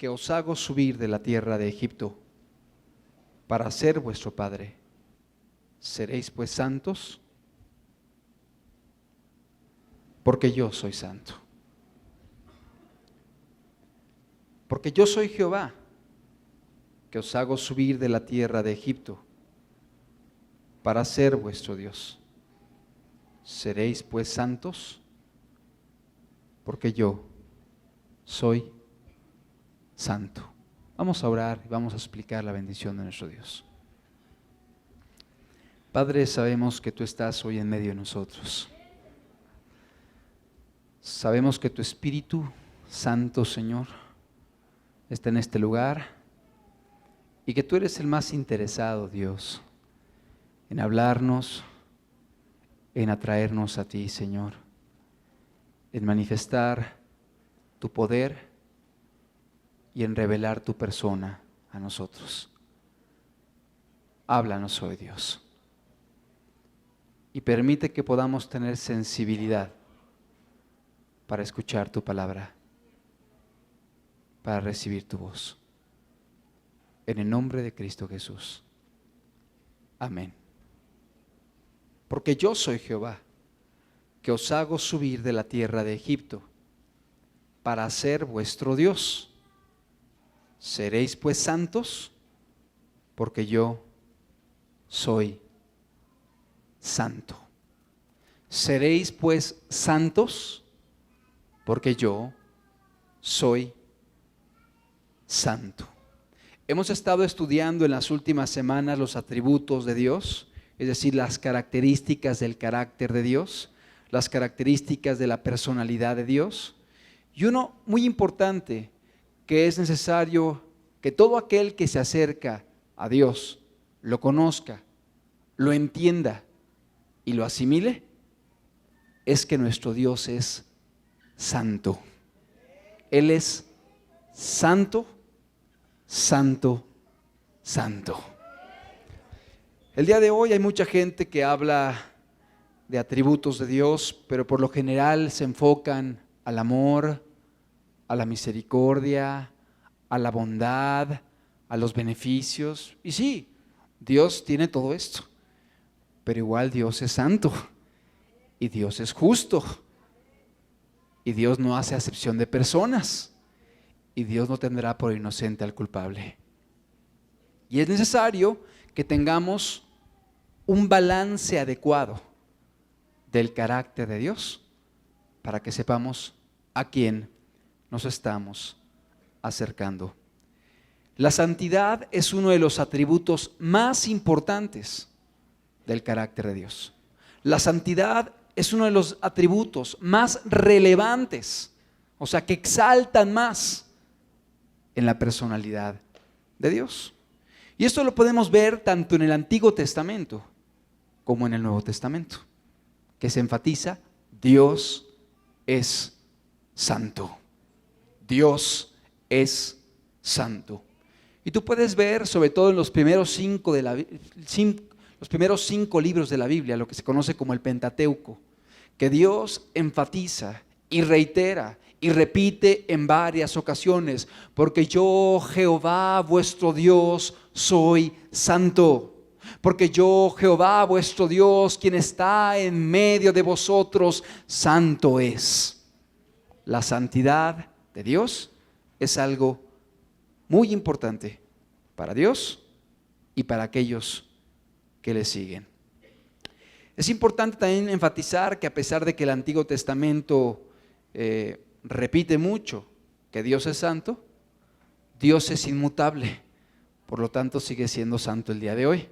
que os hago subir de la tierra de Egipto para ser vuestro Padre. ¿Seréis pues santos? Porque yo soy santo. Porque yo soy Jehová, que os hago subir de la tierra de Egipto para ser vuestro Dios. ¿Seréis pues santos? Porque yo soy santo. Vamos a orar y vamos a explicar la bendición de nuestro Dios. Padre, sabemos que tú estás hoy en medio de nosotros. Sabemos que tu Espíritu Santo, Señor, está en este lugar y que tú eres el más interesado, Dios, en hablarnos, en atraernos a ti, Señor, en manifestar tu poder y en revelar tu persona a nosotros. Háblanos hoy, Dios, y permite que podamos tener sensibilidad para escuchar tu palabra, para recibir tu voz. En el nombre de Cristo Jesús. Amén. Porque yo soy Jehová, que os hago subir de la tierra de Egipto para ser vuestro Dios. ¿Seréis pues santos? Porque yo soy santo. ¿Seréis pues santos? Porque yo soy santo. Hemos estado estudiando en las últimas semanas los atributos de Dios, es decir, las características del carácter de Dios, las características de la personalidad de Dios. Y uno muy importante, que es necesario que todo aquel que se acerca a Dios lo conozca, lo entienda y lo asimile, es que nuestro Dios es santo. Él es santo, santo, santo. El día de hoy hay mucha gente que habla de atributos de Dios, pero por lo general se enfocan al amor, a la misericordia, a la bondad, a los beneficios. Y sí, Dios tiene todo esto, pero igual Dios es santo y Dios es justo y Dios no hace acepción de personas y Dios no tendrá por inocente al culpable. Y es necesario que tengamos un balance adecuado del carácter de Dios para que sepamos a quién nos estamos acercando. La santidad es uno de los atributos más importantes del carácter de Dios. La santidad es uno de los atributos más relevantes, o sea, que exaltan más en la personalidad de Dios. Y esto lo podemos ver tanto en el Antiguo Testamento como en el Nuevo Testamento, que se enfatiza: Dios es santo. Dios es santo. Y tú puedes ver, sobre todo en los primeros 5 libros de la Biblia, lo que se conoce como el Pentateuco, que Dios enfatiza y reitera y repite en varias ocasiones: porque yo, Jehová vuestro Dios, soy santo. Porque yo, Jehová vuestro Dios, quien está en medio de vosotros, santo es. La santidad de Dios es algo muy importante para Dios y para aquellos que le siguen. Es importante también enfatizar que a pesar de que el Antiguo Testamento repite mucho que Dios es santo, Dios es inmutable, por lo tanto sigue siendo santo el día de hoy.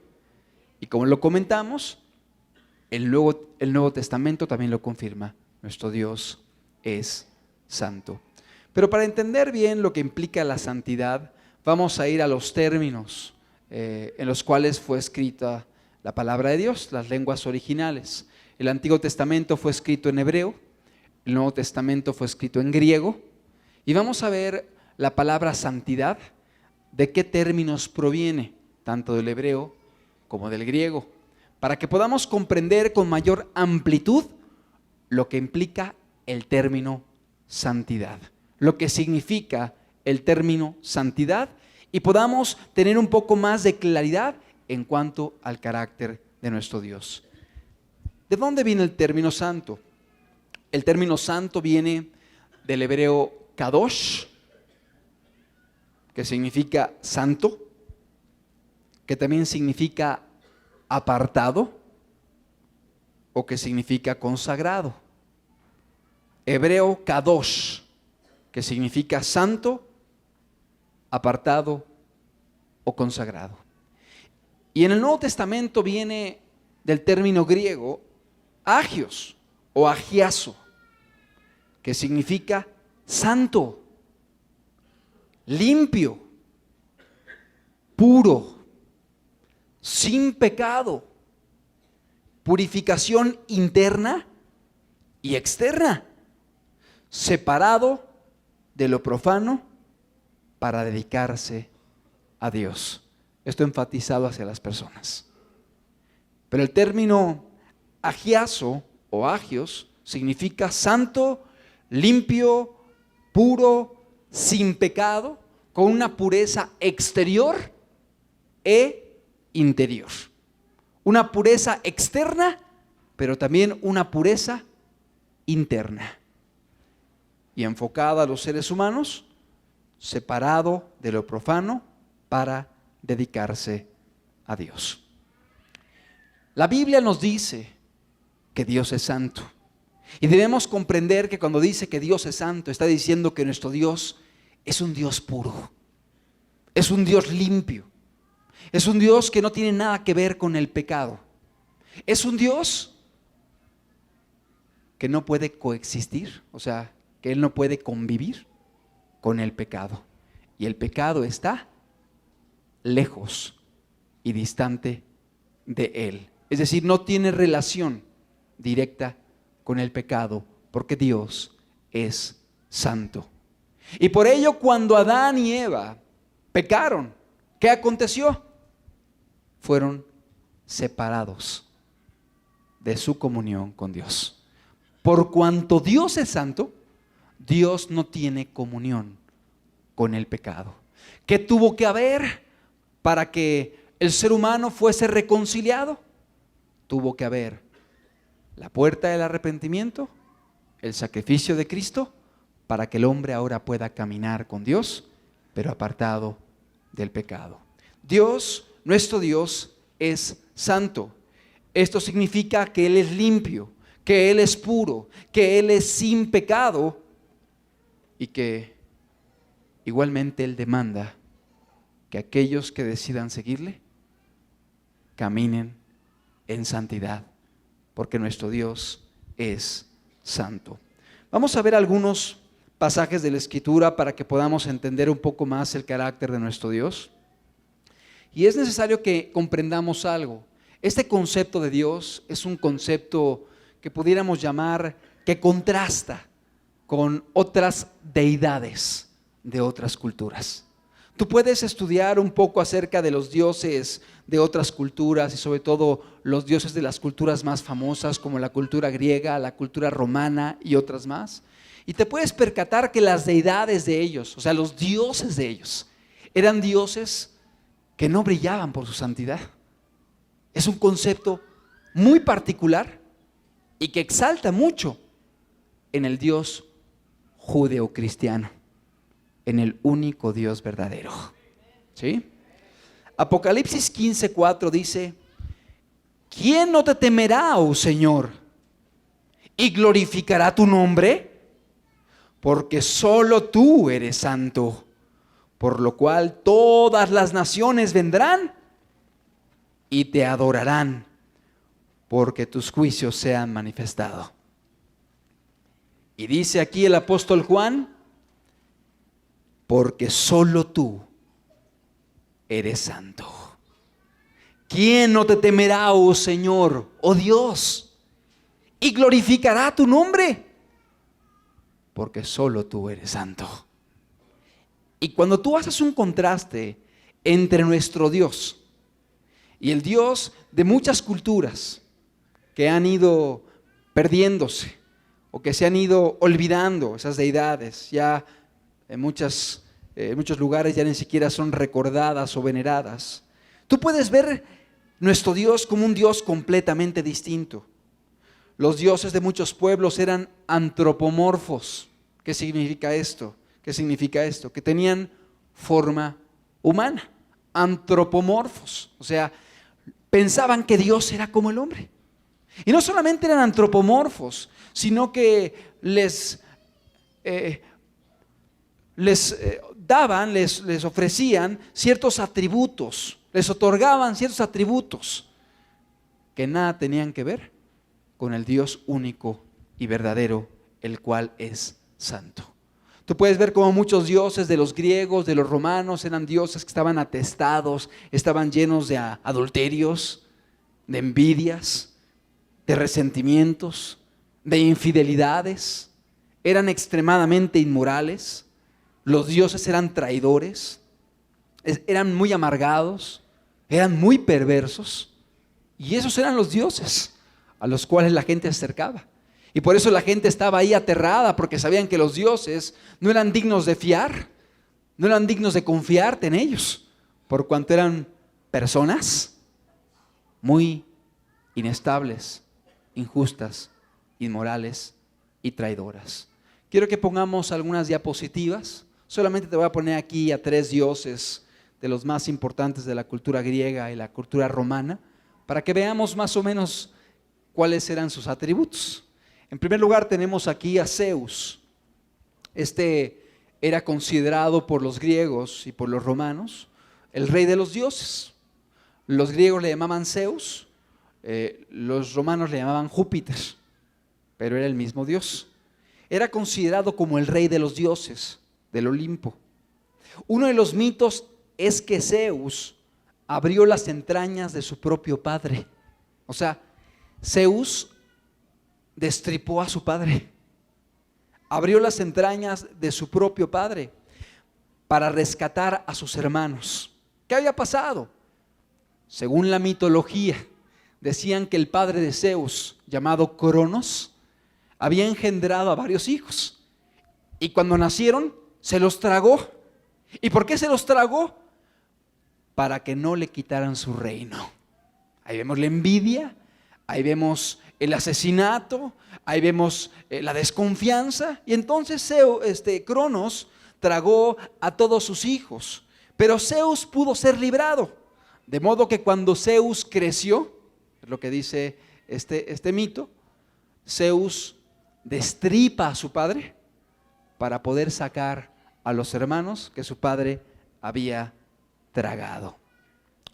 Y como lo comentamos, el Nuevo Testamento también lo confirma: nuestro Dios es santo. Pero para entender bien lo que implica la santidad, vamos a ir a los términos en los cuales fue escrita la palabra de Dios, las lenguas originales. El Antiguo Testamento fue escrito en hebreo, el Nuevo Testamento fue escrito en griego, y vamos a ver la palabra santidad, de qué términos proviene, tanto del hebreo como del griego, para que podamos comprender con mayor amplitud lo que implica el término santidad, lo que significa el término santidad y podamos tener un poco más de claridad en cuanto al carácter de nuestro Dios. ¿De dónde viene el término santo? El término santo viene del hebreo kadosh, que significa santo, que también significa apartado o que significa consagrado. Hebreo kadosh, que significa santo, apartado o consagrado. Y en el Nuevo Testamento viene del término griego agios o agiazo, que significa santo, limpio, puro, sin pecado, purificación interna y externa, separado de lo profano para dedicarse a Dios. Esto enfatizado hacia las personas. Pero el término agiazo o agios significa santo, limpio, puro, sin pecado, con una pureza exterior e interior. Una pureza externa, pero también una pureza interna. Y enfocada a los seres humanos, separado de lo profano para dedicarse a Dios. La Biblia nos dice que Dios es santo. Y debemos comprender que cuando dice que Dios es santo, está diciendo que nuestro Dios es un Dios puro. Es un Dios limpio. Es un Dios que no tiene nada que ver con el pecado. Es un Dios que no puede coexistir, o sea, que Él no puede convivir con el pecado. Y el pecado está lejos y distante de Él. Es decir, no tiene relación directa con el pecado, porque Dios es santo. Y por ello, cuando Adán y Eva pecaron, ¿qué aconteció? Fueron separados de su comunión con Dios. Por cuanto Dios es santo, Dios no tiene comunión con el pecado. ¿Qué tuvo que haber para que el ser humano fuese reconciliado? Tuvo que haber la puerta del arrepentimiento, el sacrificio de Cristo, para que el hombre ahora pueda caminar con Dios, pero apartado del pecado. Dios, nuestro Dios, es santo. Esto significa que Él es limpio, que Él es puro, que Él es sin pecado y que igualmente Él demanda que aquellos que decidan seguirle caminen en santidad, porque nuestro Dios es santo. Vamos a ver algunos pasajes de la Escritura para que podamos entender un poco más el carácter de nuestro Dios. Y es necesario que comprendamos algo. Este concepto de Dios es un concepto que pudiéramos llamar que contrasta con otras deidades de otras culturas. Tú puedes estudiar un poco acerca de los dioses de otras culturas y sobre todo los dioses de las culturas más famosas como la cultura griega, la cultura romana y otras más. Y te puedes percatar que las deidades de ellos, o sea, los dioses de ellos, eran dioses que no brillaban por su santidad. Es un concepto muy particular y que exalta mucho en el Dios judeocristiano, en el único Dios verdadero. ¿Sí? Apocalipsis 15:4 dice: ¿quién no te temerá, oh Señor, y glorificará tu nombre? Porque solo tú eres santo, por lo cual todas las naciones vendrán y te adorarán, porque tus juicios se han manifestado. Y dice aquí el apóstol Juan: porque solo tú eres santo. ¿Quién no te temerá, oh Señor, oh Dios, y glorificará tu nombre? Porque solo tú eres santo. Y cuando tú haces un contraste entre nuestro Dios y el Dios de muchas culturas que han ido perdiéndose o que se han ido olvidando, esas deidades, ya muchas en muchos lugares ya ni siquiera son recordadas o veneradas. Tú puedes ver nuestro Dios como un Dios completamente distinto. Los dioses de muchos pueblos eran antropomorfos. ¿Qué significa esto? ¿Qué significa esto? Que tenían forma humana, antropomorfos. O sea, pensaban que Dios era como el hombre. Y no solamente eran antropomorfos, sino que les ofrecían ciertos atributos, les otorgaban ciertos atributos que nada tenían que ver con el Dios único y verdadero, el cual es santo. Tú puedes ver cómo muchos dioses de los griegos, de los romanos, eran dioses que estaban atestados, estaban llenos de adulterios, de envidias, de resentimientos, de infidelidades. Eran extremadamente inmorales. Los dioses eran traidores, eran muy amargados, eran muy perversos. Y esos eran los dioses a los cuales la gente se acercaba. Y por eso la gente estaba ahí aterrada, porque sabían que los dioses no eran dignos de fiar, no eran dignos de confiarte en ellos, por cuanto eran personas muy inestables, injustas, inmorales y traidoras. Quiero que pongamos algunas diapositivas. Solamente te voy a poner aquí a 3 dioses de los más importantes de la cultura griega y la cultura romana, para que veamos más o menos cuáles eran sus atributos. En primer lugar tenemos aquí a Zeus. Este era considerado por los griegos y por los romanos el rey de los dioses. Los griegos le llamaban Zeus, los romanos le llamaban Júpiter, pero era el mismo Dios. Era considerado como el rey de los dioses del Olimpo. Uno de los mitos es que Zeus abrió las entrañas de su propio padre. O sea, Zeus destripó a su padre, abrió las entrañas de su propio padre para rescatar a sus hermanos. ¿Qué había pasado? Según la mitología, decían que el padre de Zeus, llamado Cronos, había engendrado a varios hijos y cuando nacieron se los tragó. ¿Y por qué se los tragó? Para que no le quitaran su reino. Ahí vemos la envidia, ahí vemos el asesinato, ahí vemos la desconfianza. Y entonces Cronos tragó a todos sus hijos, pero Zeus pudo ser librado. De modo que cuando Zeus creció, es lo que dice este mito, Zeus destripa a su padre para poder sacar a los hermanos que su padre había tragado.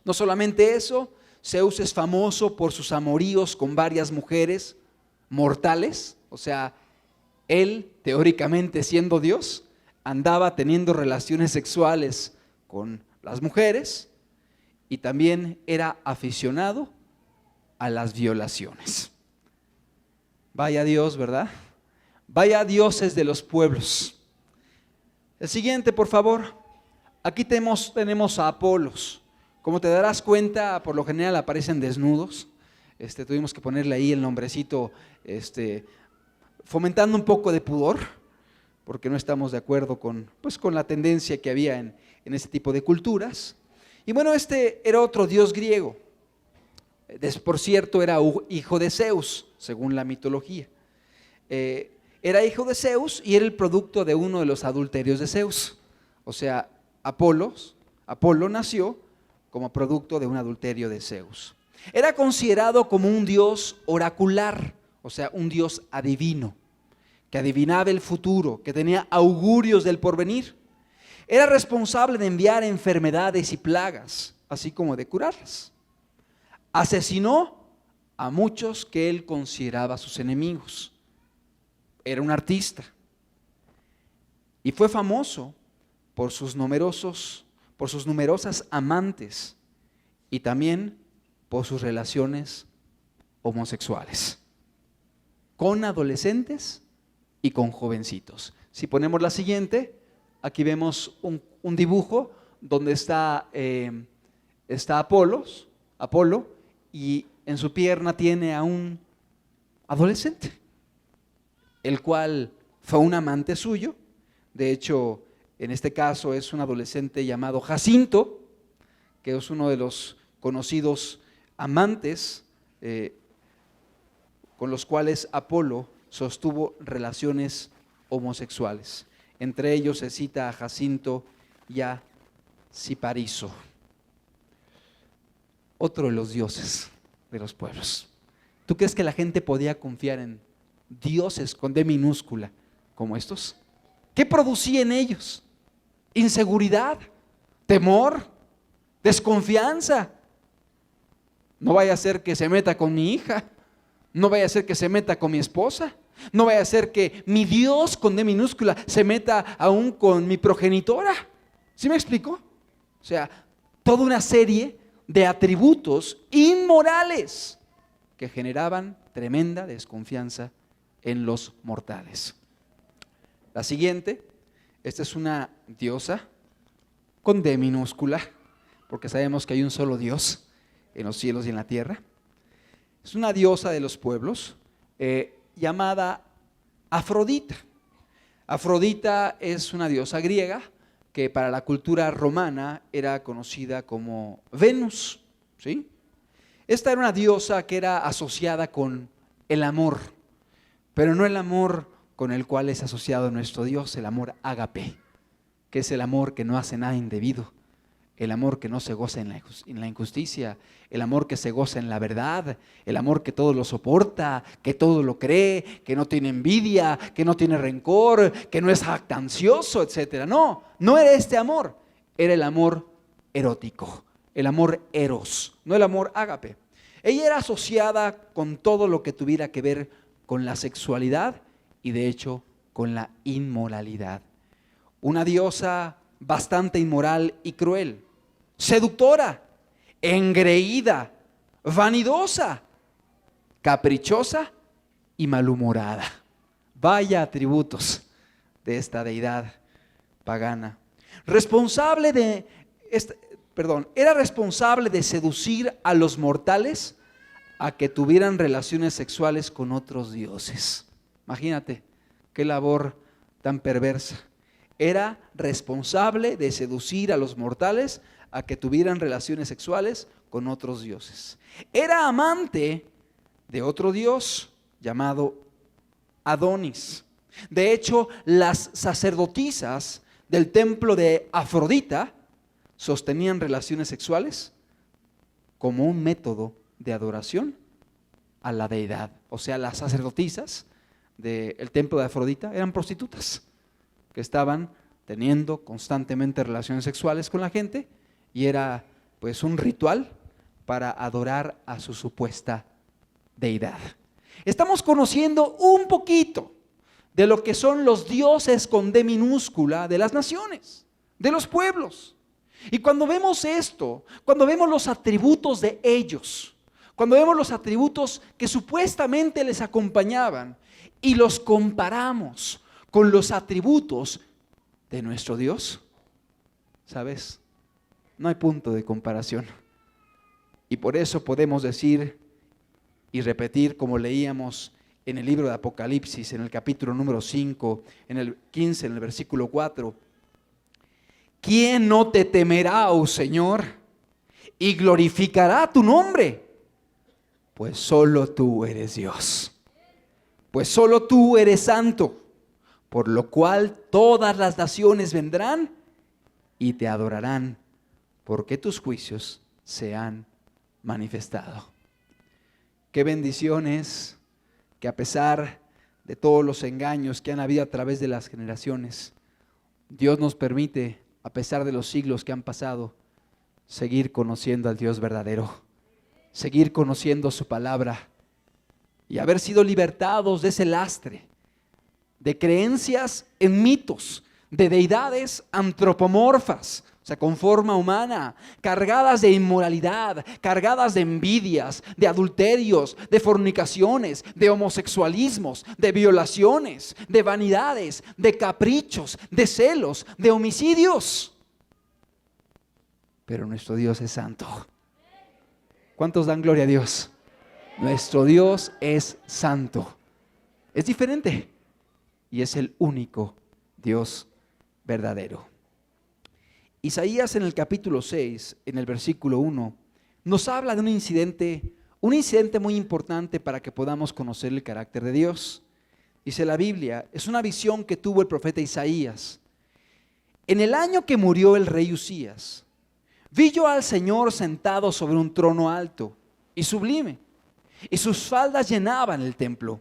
No solamente eso, Zeus es famoso por sus amoríos con varias mujeres mortales. O sea, él, teóricamente siendo Dios, andaba teniendo relaciones sexuales con las mujeres y también era aficionado a las violaciones. Vaya Dios, ¿verdad? Vaya dioses de los pueblos. El siguiente, por favor. Aquí tenemos a Apolos. Como te darás cuenta, por lo general aparecen desnudos. Tuvimos que ponerle ahí el nombrecito, fomentando un poco de pudor, porque no estamos de acuerdo con la tendencia que había en este tipo de culturas. Y bueno, era otro dios griego. Por cierto, era hijo de Zeus, según la mitología. Era hijo de Zeus y era el producto de uno de los adulterios de Zeus. O sea, Apolo nació como producto de un adulterio de Zeus. Era considerado como un dios oracular, o sea, un dios adivino, que adivinaba el futuro, que tenía augurios del porvenir. Era responsable de enviar enfermedades y plagas, así como de curarlas. Asesinó a muchos que él consideraba sus enemigos. Era un artista y fue famoso por sus numerosas amantes y también por sus relaciones homosexuales con adolescentes y con jovencitos. Si ponemos la siguiente, aquí vemos un dibujo donde está Apolo, y en su pierna tiene a un adolescente, el cual fue un amante suyo. De hecho, En este caso es un adolescente llamado Jacinto, que es uno de los conocidos amantes con los cuales Apolo sostuvo relaciones homosexuales. Entre ellos se cita a Jacinto y a Cipariso, otro de los dioses de los pueblos. ¿Tú crees que la gente podía confiar en dioses con D minúscula como estos? ¿Qué producía en ellos? Inseguridad, temor, desconfianza. No vaya a ser que se meta con mi hija, no vaya a ser que se meta con mi esposa, no vaya a ser que mi Dios con D minúscula se meta aún con mi progenitora. ¿Sí me explico? O sea, toda una serie de atributos inmorales que generaban tremenda desconfianza en los mortales. La siguiente, esta es una diosa con D minúscula, porque sabemos que hay un solo Dios en los cielos y en la tierra. Es una diosa de los pueblos llamada Afrodita. Afrodita es una diosa griega que para la cultura romana era conocida como Venus, ¿sí? Esta era una diosa que era asociada con el amor, pero no el amor con el cual es asociado nuestro Dios, el amor ágape, que es el amor que no hace nada indebido, el amor que no se goza en la injusticia, el amor que se goza en la verdad, el amor que todo lo soporta, que todo lo cree, que no tiene envidia, que no tiene rencor, que no es jactancioso, etc. No, no era este amor, era el amor erótico, el amor eros, no el amor ágape. Ella era asociada con todo lo que tuviera que ver con la sexualidad y de hecho con la inmoralidad. Una diosa bastante inmoral y cruel, seductora, engreída, vanidosa, caprichosa y malhumorada. Vaya atributos de esta deidad pagana. Era responsable de seducir a los mortales a que tuvieran relaciones sexuales con otros dioses. Imagínate qué labor tan perversa. Era responsable de seducir a los mortales a que tuvieran relaciones sexuales con otros dioses. Era amante de otro dios llamado Adonis. De hecho, las sacerdotisas del templo de Afrodita sostenían relaciones sexuales como un método de adoración a la deidad. O sea, las sacerdotisas del templo de Afrodita eran prostitutas que estaban teniendo constantemente relaciones sexuales con la gente y era pues un ritual para adorar a su supuesta deidad. Estamos conociendo un poquito de lo que son los dioses con D minúscula de las naciones, de los pueblos. Y cuando vemos esto, cuando vemos los atributos de ellos, cuando vemos los atributos que supuestamente les acompañaban y los comparamos con los atributos de nuestro Dios, ¿sabes? No hay punto de comparación. Y por eso podemos decir y repetir, como leíamos en el libro de Apocalipsis, en el capítulo número 5, en el 15, en el versículo 4, ¿quién no te temerá, oh Señor, y glorificará tu nombre? Pues solo tú eres Dios, pues solo tú eres santo, por lo cual todas las naciones vendrán y te adorarán, porque tus juicios se han manifestado. Qué bendición es que a pesar de todos los engaños que han habido a través de las generaciones, Dios nos permite, a pesar de los siglos que han pasado, seguir conociendo al Dios verdadero, seguir conociendo su palabra y haber sido libertados de ese lastre, de creencias en mitos, de deidades antropomorfas, o sea, con forma humana, cargadas de inmoralidad, cargadas de envidias, de adulterios, de fornicaciones, de homosexualismos, de violaciones, de vanidades, de caprichos, de celos, de homicidios. Pero nuestro Dios es santo. ¿Cuántos dan gloria a Dios? Nuestro Dios es santo. Es diferente y es el único Dios verdadero. Isaías en el capítulo 6, en el versículo 1, nos habla de un incidente muy importante para que podamos conocer el carácter de Dios. Dice la Biblia, es una visión que tuvo el profeta Isaías. En el año que murió el rey Usías, vi yo al Señor sentado sobre un trono alto y sublime, y sus faldas llenaban el templo.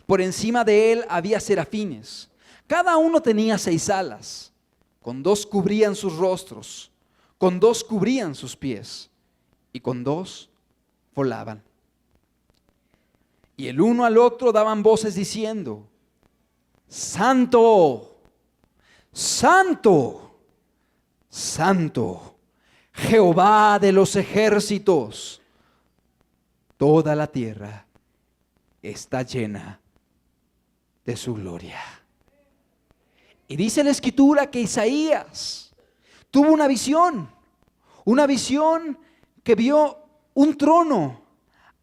Por encima de él había serafines, cada uno tenía 6 alas, con 2 cubrían sus rostros, con 2 cubrían sus pies, y con 2 volaban. Y el uno al otro daban voces diciendo: Santo, Santo, Santo, Jehová de los ejércitos, toda la tierra está llena de su gloria. Y dice la Escritura que Isaías tuvo una visión que vio un trono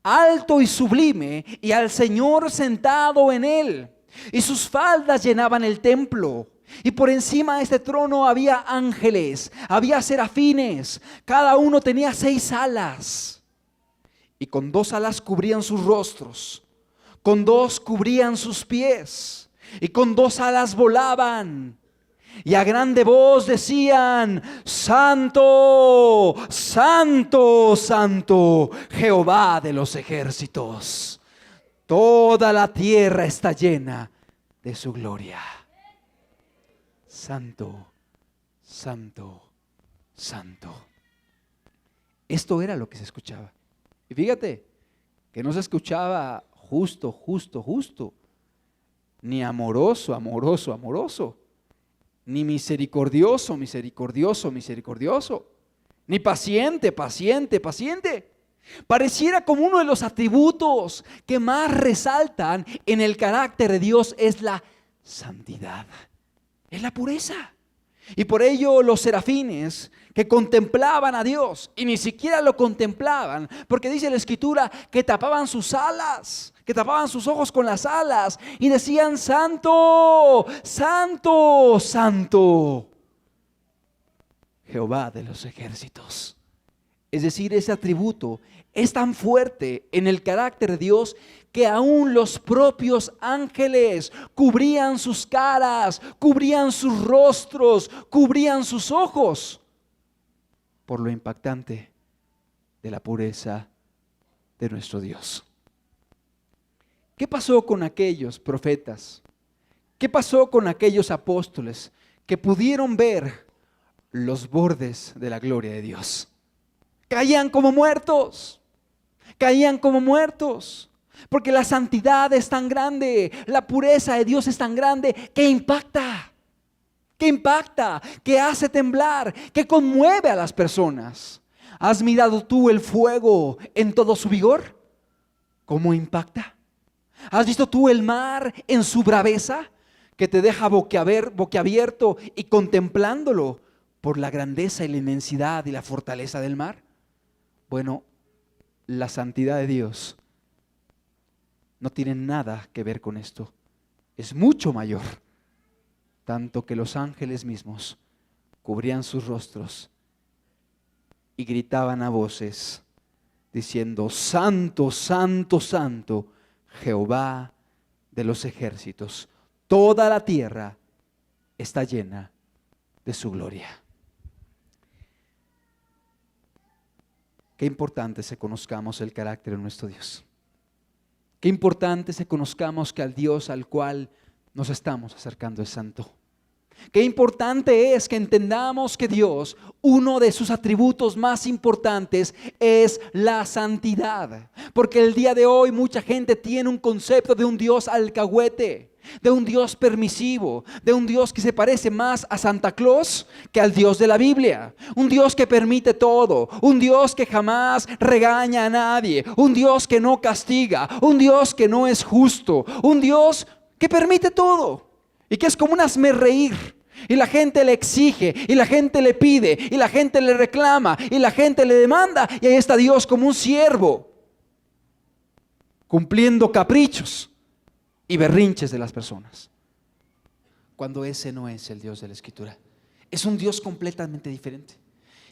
alto y sublime y al Señor sentado en él, y sus faldas llenaban el templo. Y por encima de este trono había ángeles, había serafines, cada uno tenía 6 alas, y con 2 alas cubrían sus rostros, con 2 cubrían sus pies, y con 2 alas volaban. Y a grande voz decían: Santo, Santo, Santo, Jehová de los ejércitos. Toda la tierra está llena de su gloria. Santo, Santo, Santo. Esto era lo que se escuchaba. Y fíjate que no se escuchaba justo, justo, justo, ni amoroso, amoroso, amoroso, ni misericordioso, misericordioso, misericordioso, ni paciente, paciente, paciente. Pareciera como uno de los atributos que más resaltan en el carácter de Dios es la santidad, es la pureza. Y por ello los serafines que contemplaban a Dios, y ni siquiera lo contemplaban, porque dice la Escritura que tapaban sus alas, que tapaban sus ojos con las alas, y decían: Santo, Santo, Santo, Jehová de los ejércitos. Es decir, ese atributo es tan fuerte en el carácter de Dios que aún los propios ángeles cubrían sus caras, cubrían sus rostros, cubrían sus ojos, por lo impactante de la pureza de nuestro Dios. ¿Qué pasó con aquellos profetas? ¿Qué pasó con aquellos apóstoles que pudieron ver los bordes de la gloria de Dios? Caían como muertos, caían como muertos, porque la santidad es tan grande, la pureza de Dios es tan grande que impacta, que hace temblar, que conmueve a las personas. ¿Has mirado tú el fuego en todo su vigor? ¿Cómo impacta? ¿Has visto tú el mar en su braveza, que te deja boquiabierto y contemplándolo por la grandeza y la inmensidad y la fortaleza del mar? Bueno, la santidad de Dios no tiene nada que ver con esto. Es mucho mayor, tanto que los ángeles mismos cubrían sus rostros y gritaban a voces diciendo: Santo, Santo, Santo, Jehová de los ejércitos. Toda la tierra está llena de su gloria. Qué importante es que conozcamos el carácter de nuestro Dios. Qué importante es que conozcamos que al Dios al cual nos estamos acercando es santo. Qué importante es que entendamos que Dios, uno de sus atributos más importantes es la santidad. Porque el día de hoy mucha gente tiene un concepto de un Dios alcahuete, de un Dios permisivo, de un Dios que se parece más a Santa Claus que al Dios de la Biblia. Un Dios que permite todo, un Dios que jamás regaña a nadie, un Dios que no castiga, un Dios que no es justo, un Dios que permite todo y que es como un hazmerreír. Y la gente le exige, y la gente le pide, y la gente le reclama, y la gente le demanda, y ahí está Dios como un siervo, cumpliendo caprichos y berrinches de las personas. cuando ese no es el Dios de la Escritura. Es un Dios completamente diferente.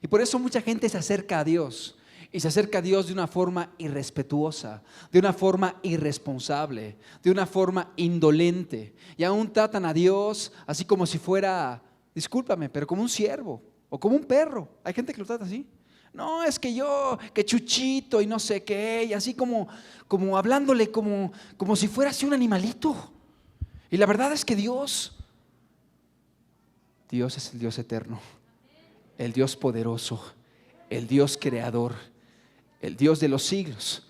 Y por eso mucha gente se acerca a Dios. Y se acerca a Dios de una forma irrespetuosa, de una forma irresponsable, de una forma indolente. Y aún tratan a Dios así como si fuera, discúlpame, pero como un siervo o como un perro. Hay gente que lo trata así. No, es que yo, que Chuchito y no sé qué, y así como hablándole como si fuera así un animalito. Y la verdad es que Dios es el Dios eterno, el Dios poderoso, el Dios creador, el Dios de los siglos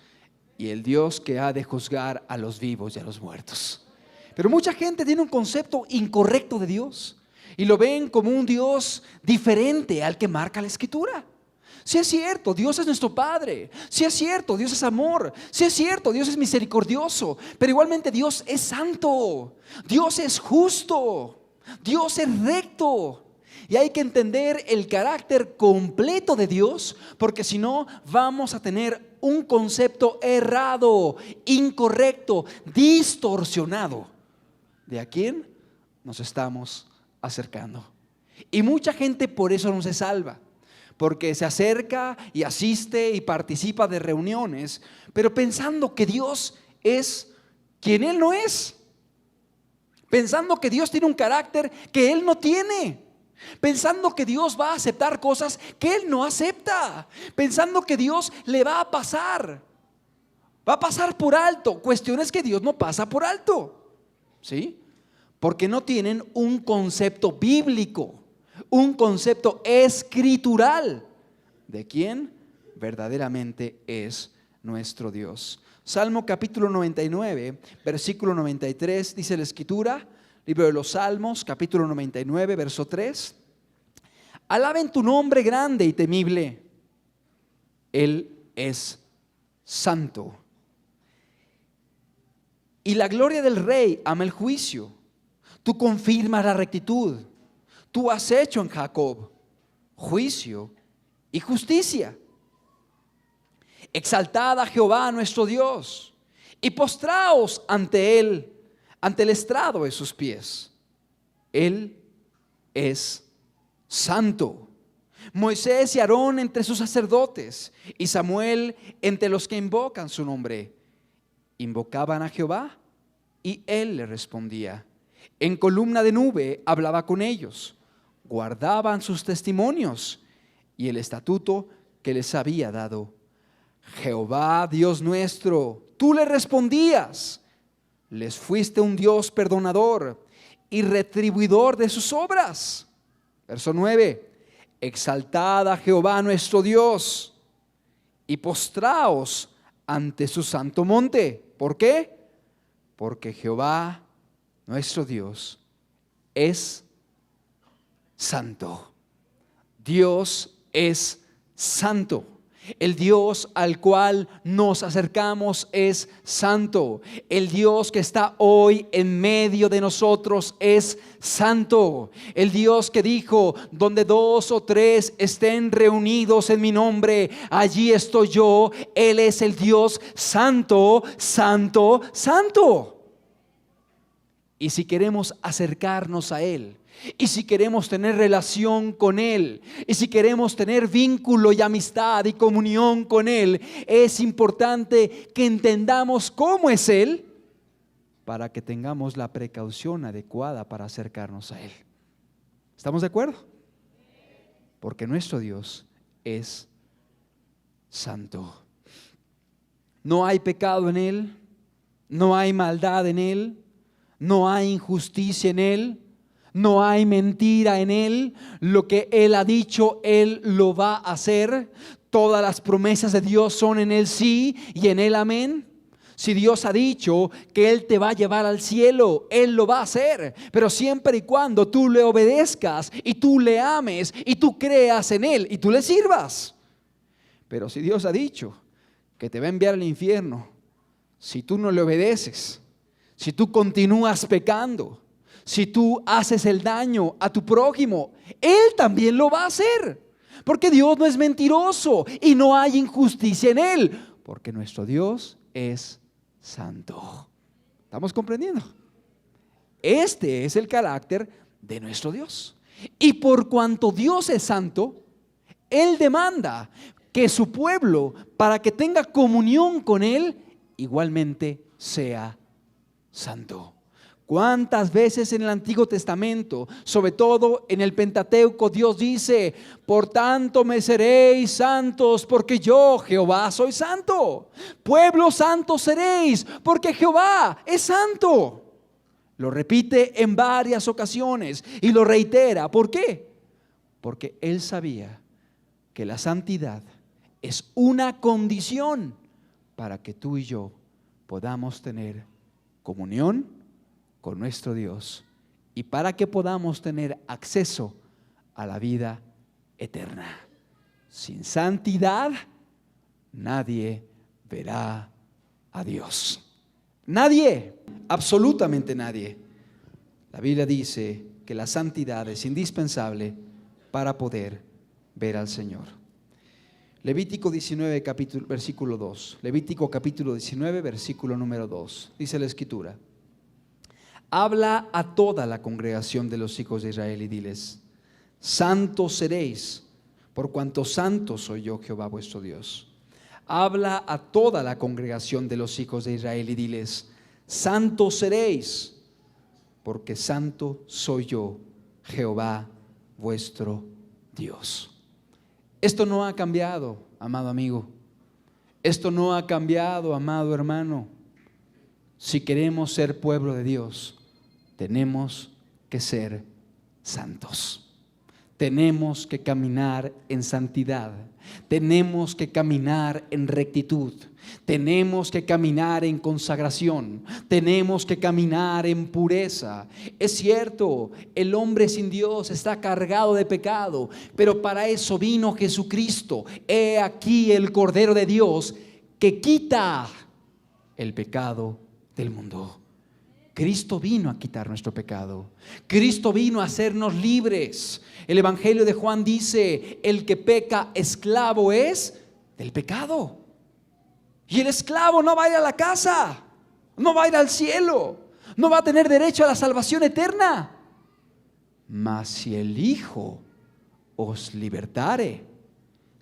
y el Dios que ha de juzgar a los vivos y a los muertos. Pero mucha gente tiene un concepto incorrecto de Dios y lo ven como un Dios diferente al que marca la Escritura. Sí es cierto, Dios es nuestro Padre. Sí es cierto, Dios es amor. Sí es cierto, Dios es misericordioso. Pero igualmente Dios es santo. Dios es justo. Dios es recto. Y hay que entender el carácter completo de Dios, porque si no vamos a tener un concepto errado, incorrecto, distorsionado de a quién nos estamos acercando. Y mucha gente por eso no se salva, porque se acerca y asiste y participa de reuniones, pero pensando que Dios es quien Él no es, pensando que Dios tiene un carácter que Él no tiene, pensando que Dios va a aceptar cosas que Él no acepta, pensando que Dios le va a pasar por alto cuestiones que Dios no pasa por alto, ¿sí? Porque no tienen un concepto bíblico, un concepto escritural de quién verdaderamente es nuestro Dios. Salmo capítulo 99, versículo 93, dice la Escritura, libro de los Salmos, capítulo 99, verso 3. Alaben tu nombre grande y temible. Él es santo. Y la gloria del Rey ama el juicio. Tú confirmas la rectitud. Tú has hecho en Jacob juicio y justicia. Exaltad a Jehová nuestro Dios y postraos ante Él, ante el estrado de sus pies. Él es santo. Moisés y Aarón entre sus sacerdotes y Samuel entre los que invocan su nombre. Invocaban a Jehová y Él le respondía. En columna de nube hablaba con ellos. Guardaban sus testimonios y el estatuto que les había dado. Jehová Dios nuestro, tú le respondías. Les fuiste un Dios perdonador y retribuidor de sus obras. Verso 9. Exaltad a Jehová nuestro Dios y postraos ante su santo monte. ¿Por qué? Porque Jehová nuestro Dios es santo. Dios es santo. El Dios al cual nos acercamos es santo. El Dios que está hoy en medio de nosotros es santo. El Dios que dijo, donde 2 o 3 estén reunidos en mi nombre, allí estoy yo. Él es el Dios santo, santo, santo. Y si queremos acercarnos a Él, y si queremos tener relación con Él, y si queremos tener vínculo y amistad y comunión con Él, es importante que entendamos cómo es Él para que tengamos la precaución adecuada para acercarnos a Él. ¿Estamos de acuerdo? Porque nuestro Dios es santo. No hay pecado en Él, no hay maldad en Él, no hay injusticia en Él, no hay mentira en Él. Lo que Él ha dicho, Él lo va a hacer. Todas las promesas de Dios son en Él sí y en Él amén. Si Dios ha dicho que Él te va a llevar al cielo, Él lo va a hacer, pero siempre y cuando tú le obedezcas y tú le ames y tú creas en Él y tú le sirvas. Pero si Dios ha dicho que te va a enviar al infierno, si tú no le obedeces, si tú continúas pecando, si tú haces el daño a tu prójimo, Él también lo va a hacer. Porque Dios no es mentiroso y no hay injusticia en Él. Porque nuestro Dios es santo. ¿Estamos comprendiendo? Este es el carácter de nuestro Dios. Y por cuanto Dios es santo, Él demanda que su pueblo, para que tenga comunión con Él, igualmente sea santo. ¿Cuántas veces en el Antiguo Testamento, sobre todo en el Pentateuco, Dios dice: por tanto me seréis santos, porque yo, Jehová, soy santo? Pueblo santo seréis, porque Jehová es santo. Lo repite en varias ocasiones y lo reitera. ¿Por qué? Porque Él sabía que la santidad es una condición para que tú y yo podamos tener comunión con nuestro Dios y para que podamos tener acceso a la vida eterna. Sin santidad nadie verá a Dios. Nadie, absolutamente nadie. La Biblia dice que la santidad es indispensable para poder ver al Señor. Levítico 19, versículo 2. Levítico capítulo 19, versículo número 2. Dice la Escritura: habla a toda la congregación de los hijos de Israel y diles: santos seréis, por cuanto santo soy yo, Jehová vuestro Dios. Habla a toda la congregación de los hijos de Israel y diles: santos seréis, porque santo soy yo, Jehová vuestro Dios. Esto no ha cambiado, amado amigo. Esto no ha cambiado, amado hermano. Si queremos ser pueblo de Dios, tenemos que ser santos. Tenemos que caminar en santidad. Tenemos que caminar en rectitud. Tenemos que caminar en consagración. Tenemos que caminar en pureza. Es cierto, el hombre sin Dios está cargado de pecado, pero para eso vino Jesucristo. He aquí el Cordero de Dios que quita el pecado del mundo. Cristo vino a quitar nuestro pecado. Cristo vino a hacernos libres. El Evangelio de Juan dice: el que peca, esclavo es del pecado. Y el esclavo no va a ir a la casa, no va a ir al cielo, no va a tener derecho a la salvación eterna. Mas si el Hijo os libertare,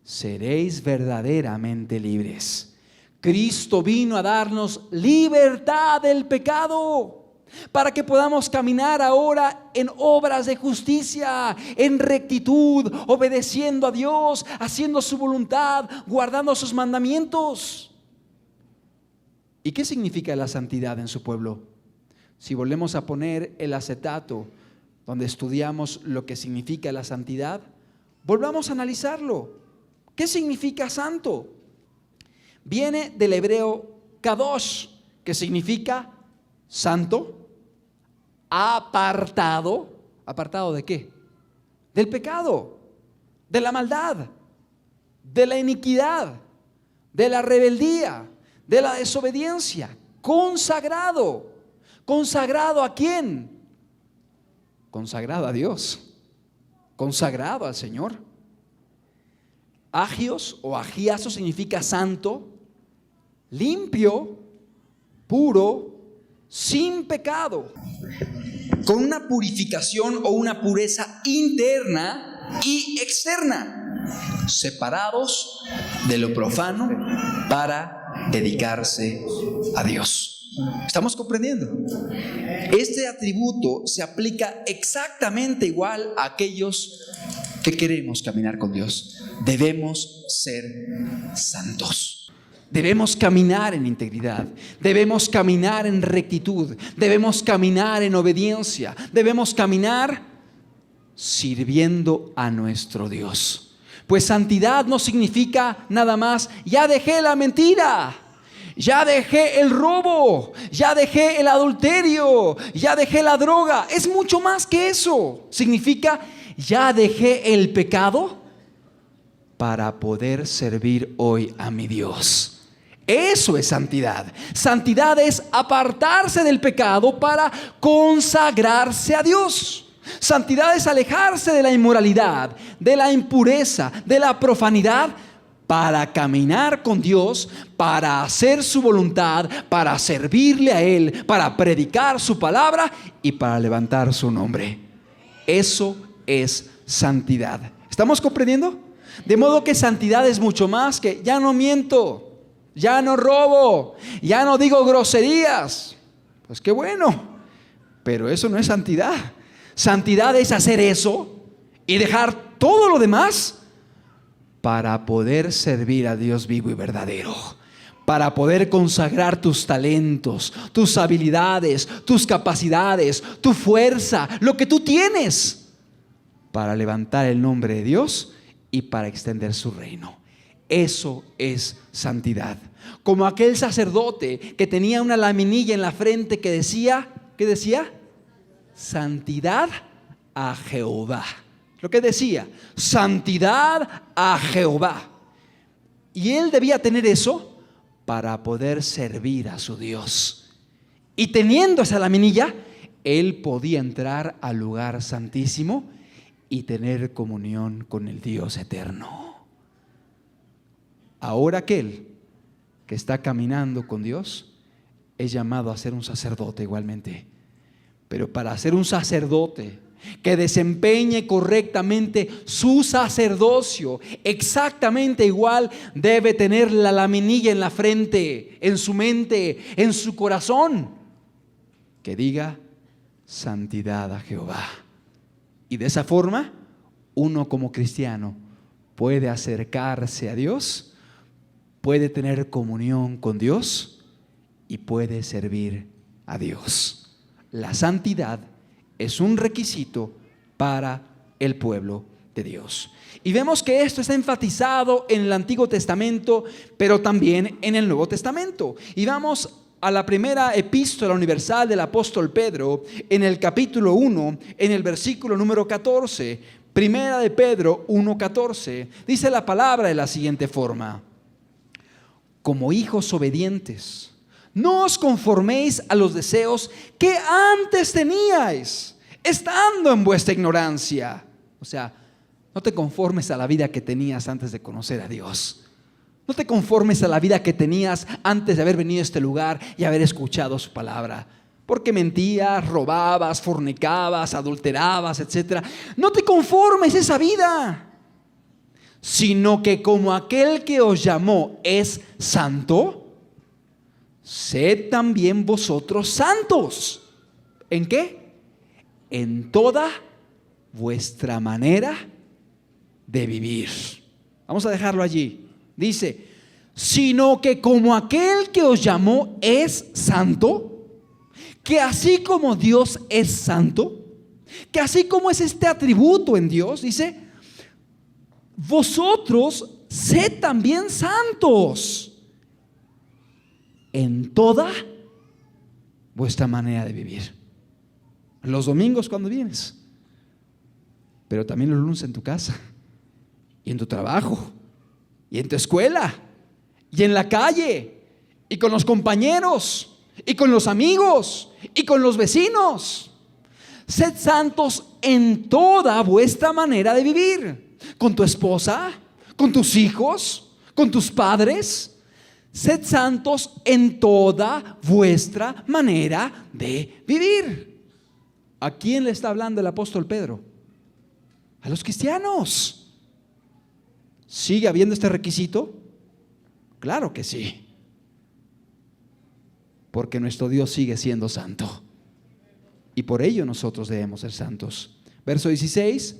seréis verdaderamente libres. Cristo vino a darnos libertad del pecado, para que podamos caminar ahora en obras de justicia, en rectitud, obedeciendo a Dios, haciendo su voluntad, guardando sus mandamientos. ¿Y qué significa la santidad en su pueblo? Si volvemos a poner el acetato donde estudiamos lo que significa la santidad, volvamos a analizarlo. ¿Qué significa santo? Viene del hebreo kadosh, que significa santo, apartado. ¿Apartado de qué? Del pecado, de la maldad, de la iniquidad, de la rebeldía, de la desobediencia. Consagrado. ¿Consagrado a quién? Consagrado a Dios, consagrado al Señor. Agios o agiazo significa santo, limpio, puro, sin pecado, con una purificación o una pureza interna y externa, separados de lo profano para dedicarse a Dios. ¿Estamos comprendiendo? Este atributo se aplica exactamente igual a aquellos que queremos caminar con Dios. Debemos ser santos. Debemos caminar en integridad. Debemos caminar en rectitud. Debemos caminar en obediencia. Debemos caminar sirviendo a nuestro Dios. Pues santidad no significa nada más: ya dejé la mentira, ya dejé el robo, ya dejé el adulterio, ya dejé la droga. Es mucho más que eso. Significa: ya dejé el pecado para poder servir hoy a mi Dios. Eso es santidad. Santidad es apartarse del pecado para consagrarse a Dios. Santidad es alejarse de la inmoralidad, de la impureza, de la profanidad, para caminar con Dios, para hacer su voluntad, para servirle a Él, para predicar su palabra y para levantar su nombre. Eso es santidad. ¿Estamos comprendiendo? De modo que santidad es mucho más que ya no miento, ya no robo, ya no digo groserías. Pues qué bueno, pero eso no es santidad. Santidad es hacer eso y dejar todo lo demás para poder servir a Dios vivo y verdadero, para poder consagrar tus talentos, tus habilidades, tus capacidades, tu fuerza, lo que tú tienes, para levantar el nombre de Dios y para extender su reino. Eso es santidad. Como aquel sacerdote que tenía una laminilla en la frente que decía, ¿qué decía? Santidad a Jehová. Lo que decía, santidad a Jehová. Y él debía tener eso para poder servir a su Dios. Y teniendo esa laminilla, él podía entrar al lugar santísimo y tener comunión con el Dios eterno. Ahora aquel que está caminando con Dios es llamado a ser un sacerdote igualmente. Pero para ser un sacerdote que desempeñe correctamente su sacerdocio, exactamente igual debe tener la laminilla en la frente, en su mente, en su corazón, que diga santidad a Jehová. Y de esa forma, uno como cristiano puede acercarse a Dios, puede tener comunión con Dios y puede servir a Dios. La santidad es un requisito para el pueblo de Dios. Y vemos que esto está enfatizado en el Antiguo Testamento, pero también en el Nuevo Testamento. Y vamos a la primera epístola universal del apóstol Pedro, en el capítulo 1, en el versículo número 14. Primera de Pedro 1:14. Dice la palabra de la siguiente forma: como hijos obedientes, no os conforméis a los deseos que antes teníais, estando en vuestra ignorancia. O sea, no te conformes a la vida que tenías antes de conocer a Dios. No te conformes a la vida que tenías antes de haber venido a este lugar y haber escuchado su palabra. Porque mentías, robabas, fornicabas, adulterabas, etc. No te conformes a esa vida, sino que como aquel que os llamó es santo, sed también vosotros santos. ¿En qué? En toda vuestra manera de vivir. Vamos a dejarlo allí. Dice, sino que como aquel que os llamó es santo, que así como Dios es santo, que así como es este atributo en Dios, dice, vosotros sed también santos en toda vuestra manera de vivir. Los domingos cuando vienes, pero también los lunes en tu casa, y en tu trabajo, y en tu escuela, y en la calle, y con los compañeros, y con los amigos, y con los vecinos. Sed santos en toda vuestra manera de vivir. Con tu esposa, con tus hijos, con tus padres. Sed santos en toda vuestra manera de vivir. ¿A quién le está hablando el apóstol Pedro? A los cristianos. ¿Sigue habiendo este requisito? Claro que sí. Porque nuestro Dios sigue siendo santo. Y por ello nosotros debemos ser santos. Verso 16.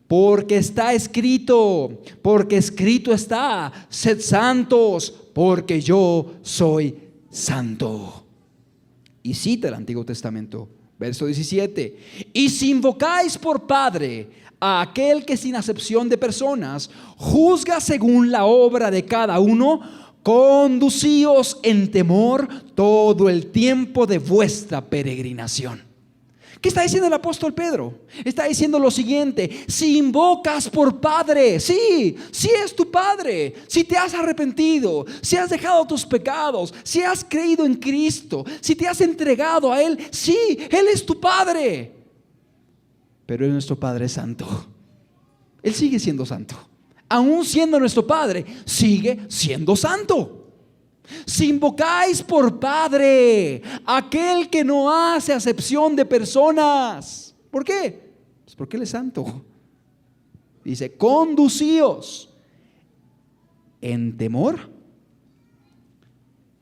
Porque está escrito, porque escrito está, sed santos, porque yo soy santo. Y cita el Antiguo Testamento, verso 17. Y si invocáis por Padre a aquel que sin acepción de personas juzga según la obra de cada uno, conducíos en temor todo el tiempo de vuestra peregrinación. ¿Qué está diciendo el apóstol Pedro? Está diciendo lo siguiente: si invocas por Padre, sí es tu Padre, si te has arrepentido, si has dejado tus pecados, si has creído en Cristo, si te has entregado a Él, sí, Él es tu Padre. Pero Él, nuestro Padre, es santo. Él sigue siendo santo. aún siendo nuestro Padre, sigue siendo santo. Si invocáis por Padre aquel que no hace acepción de personas. ¿Por qué? Pues porque Él es santo. Dice, conducíos en temor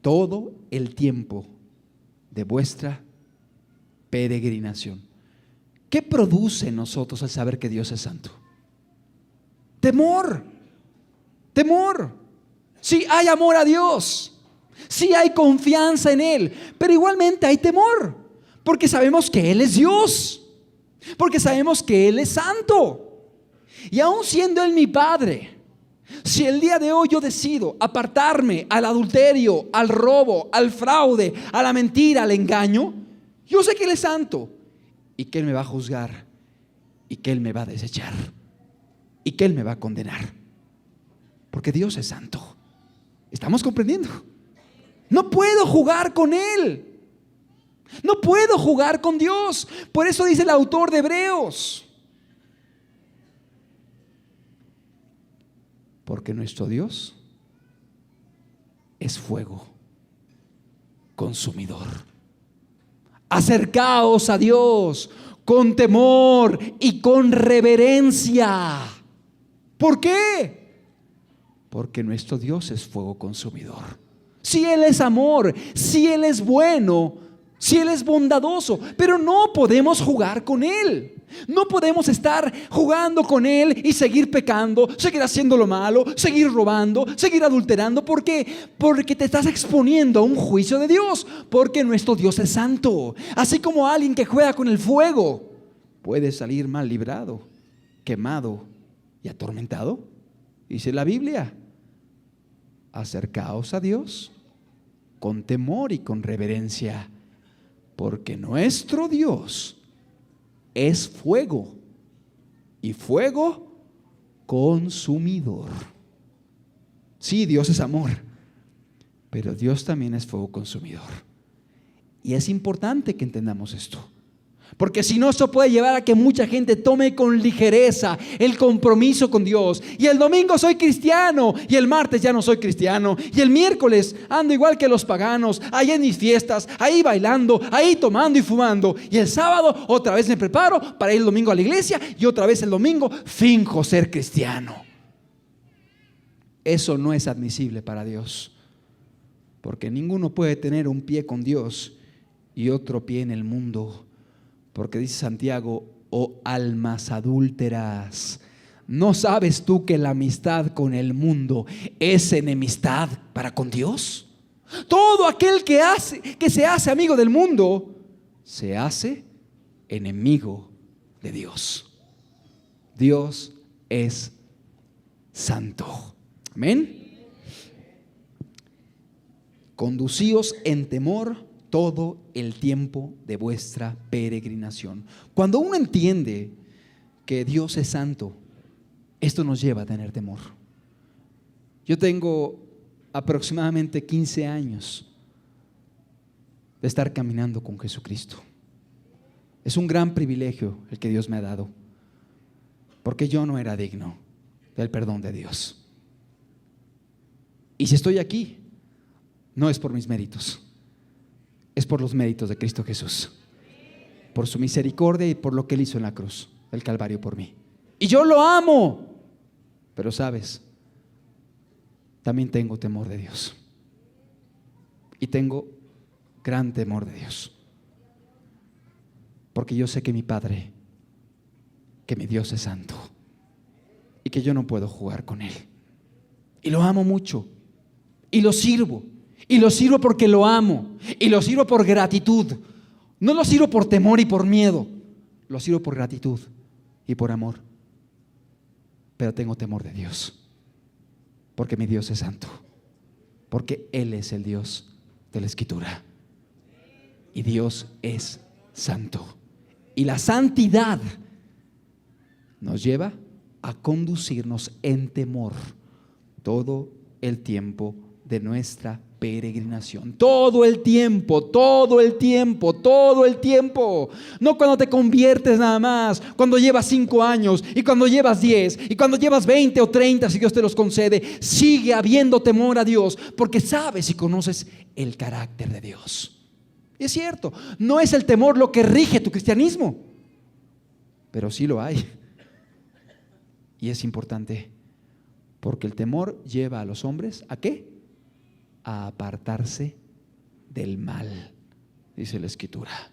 todo el tiempo de vuestra peregrinación. ¿Qué produce en nosotros el saber que Dios es santo? Temor. Temor. Si hay amor a Dios, si hay confianza en Él, pero igualmente hay temor, porque sabemos que Él es Dios, porque sabemos que Él es santo. Y aun siendo Él mi Padre, si el día de hoy yo decido apartarme al adulterio, al robo, al fraude, a la mentira, al engaño, yo sé que Él es santo y que Él me va a juzgar y que Él me va a desechar y que Él me va a condenar, porque Dios es santo. ¿Estamos comprendiendo? No puedo jugar con Él. No puedo jugar con Dios. Por eso dice el autor de Hebreos, porque nuestro Dios es fuego consumidor. Acercaos a Dios con temor y con reverencia. ¿Por qué? Porque nuestro Dios es fuego consumidor. Si Él es amor, si Él es bueno, si Él es bondadoso, pero no podemos jugar con Él. No podemos estar jugando con Él y seguir pecando, seguir haciendo lo malo, seguir robando, seguir adulterando. ¿Por qué? Porque te estás exponiendo a un juicio de Dios, porque nuestro Dios es santo. Así como alguien que juega con el fuego puede salir mal librado, quemado y atormentado. Dice la Biblia, acercaos a Dios con temor y con reverencia, porque nuestro Dios es fuego y fuego consumidor. Sí, Dios es amor, pero Dios también es fuego consumidor. Y es importante que entendamos esto, porque si no, esto puede llevar a que mucha gente tome con ligereza el compromiso con Dios. Y el domingo soy cristiano, y el martes ya no soy cristiano, y el miércoles ando igual que los paganos, ahí en mis fiestas, ahí bailando, ahí tomando y fumando. Y el sábado otra vez me preparo para ir el domingo a la iglesia, y otra vez el domingo finjo ser cristiano. Eso no es admisible para Dios, porque ninguno puede tener un pie con Dios y otro pie en el mundo. Porque dice Santiago, oh almas adúlteras, ¿no sabes tú que la amistad con el mundo es enemistad para con Dios? Todo aquel que se hace amigo del mundo, se hace enemigo de Dios. Dios es santo. Amén. Conducíos en temor todo el tiempo de vuestra peregrinación. Cuando uno entiende que Dios es santo, esto nos lleva a tener temor. Yo tengo aproximadamente 15 años de estar caminando con Jesucristo. Es un gran privilegio el que Dios me ha dado, porque yo no era digno del perdón de Dios. Y si estoy aquí, no es por mis méritos, es por los méritos de Cristo Jesús, por su misericordia y por lo que Él hizo en la cruz del Calvario por mí. Y yo lo amo, pero sabes, también tengo temor de Dios. Y tengo gran temor de Dios, porque yo sé que mi Padre, que mi Dios es santo y que yo no puedo jugar con Él. Y lo amo mucho y lo sirvo. Y lo sirvo porque lo amo. Y lo sirvo por gratitud. No lo sirvo por temor y por miedo. Lo sirvo por gratitud y por amor. Pero tengo temor de Dios, porque mi Dios es santo, porque Él es el Dios de la Escritura. Y Dios es santo. Y la santidad nos lleva a conducirnos en temor todo el tiempo de nuestra peregrinación. Todo el tiempo, todo el tiempo, todo el tiempo. No cuando te conviertes nada más, cuando llevas 5 años y cuando llevas 10 y cuando llevas 20 o 30, si Dios te los concede. Sigue habiendo temor a Dios porque sabes y conoces el carácter de Dios. Y es cierto, no es el temor lo que rige tu cristianismo, pero sí lo hay. Y es importante porque el temor lleva a los hombres ¿a qué? A apartarse del mal, dice la Escritura.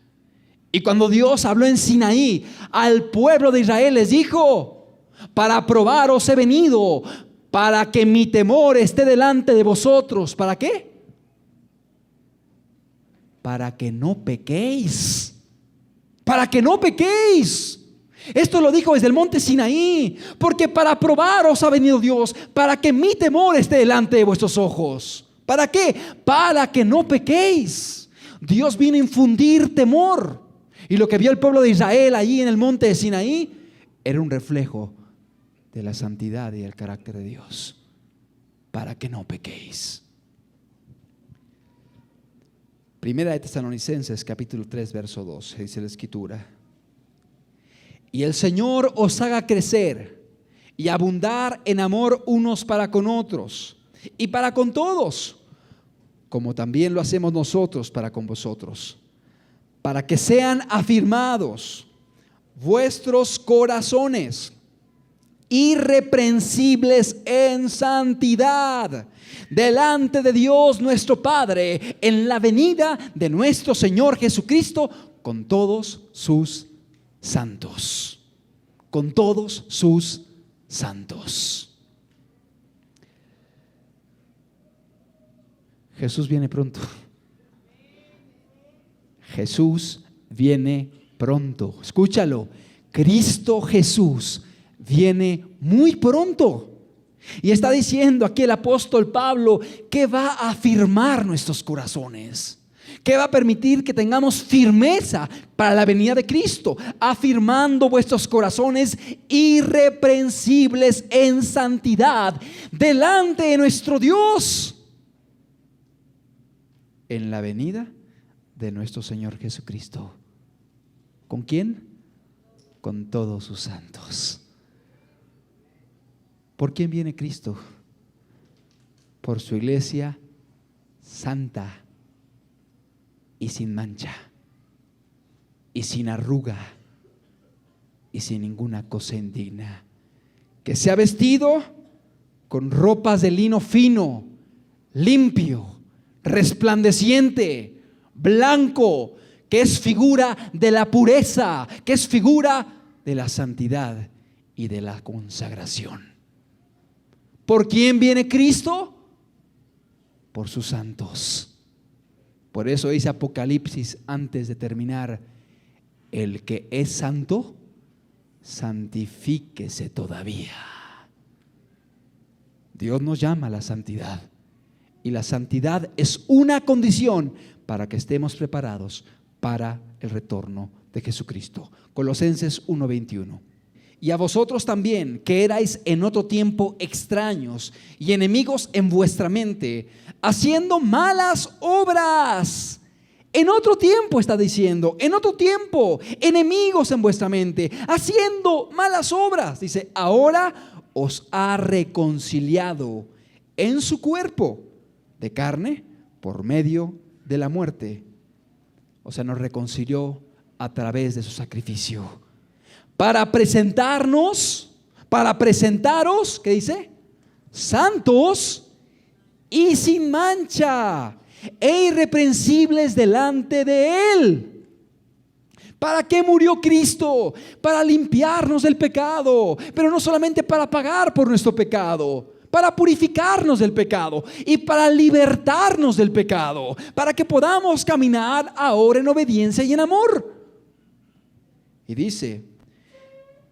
Y cuando Dios habló en Sinaí al pueblo de Israel, les dijo: para probaros he venido, para que mi temor esté delante de vosotros. ¿Para qué? Para que no pequéis. Para que no pequéis. Esto lo dijo desde el monte Sinaí, porque para probaros ha venido Dios, para que mi temor esté delante de vuestros ojos. ¿Para qué? Para que no pequéis. Dios vino a infundir temor. Y lo que vio el pueblo de Israel allí en el monte de Sinaí era un reflejo de la santidad y el carácter de Dios. Para que no pequéis. Primera de Tesalonicenses capítulo 3 verso 2, dice la Escritura: y el Señor os haga crecer y abundar en amor unos para con otros y para con todos, como también lo hacemos nosotros para con vosotros, para que sean afirmados vuestros corazones, irreprensibles en santidad, delante de Dios nuestro Padre, en la venida de nuestro Señor Jesucristo, con todos sus santos. Con todos sus santos. Jesús viene pronto. Jesús viene pronto. Escúchalo. Cristo Jesús viene muy pronto. Y está diciendo aquí el apóstol Pablo que va a afirmar nuestros corazones, que va a permitir que tengamos firmeza para la venida de Cristo, afirmando vuestros corazones irreprensibles en santidad delante de nuestro Dios, en la venida de nuestro Señor Jesucristo. ¿Con quién? Con todos sus santos. ¿Por quién viene Cristo? Por su iglesia santa y sin mancha y sin arruga y sin ninguna cosa indigna, que se ha vestido con ropas de lino fino, limpio, resplandeciente, blanco, que es figura de la pureza, que es figura de la santidad y de la consagración. ¿Por quién viene Cristo? Por sus santos. Por eso dice Apocalipsis antes de terminar: el que es santo, santifíquese todavía. Dios nos llama a la santidad, y la santidad es una condición para que estemos preparados para el retorno de Jesucristo. Colosenses 1:21. Y a vosotros también, que erais en otro tiempo extraños y enemigos en vuestra mente, haciendo malas obras. En otro tiempo está diciendo, en otro tiempo, enemigos en vuestra mente, haciendo malas obras. Dice, ahora os ha reconciliado en su cuerpo de carne por medio de la muerte. O sea, nos reconcilió a través de su sacrificio. Para presentaros, ¿qué dice? Santos y sin mancha e irreprensibles delante de Él. ¿Para qué murió Cristo? Para limpiarnos del pecado, pero no solamente para pagar por nuestro pecado, para purificarnos del pecado y para libertarnos del pecado, para que podamos caminar ahora en obediencia y en amor. Y dice,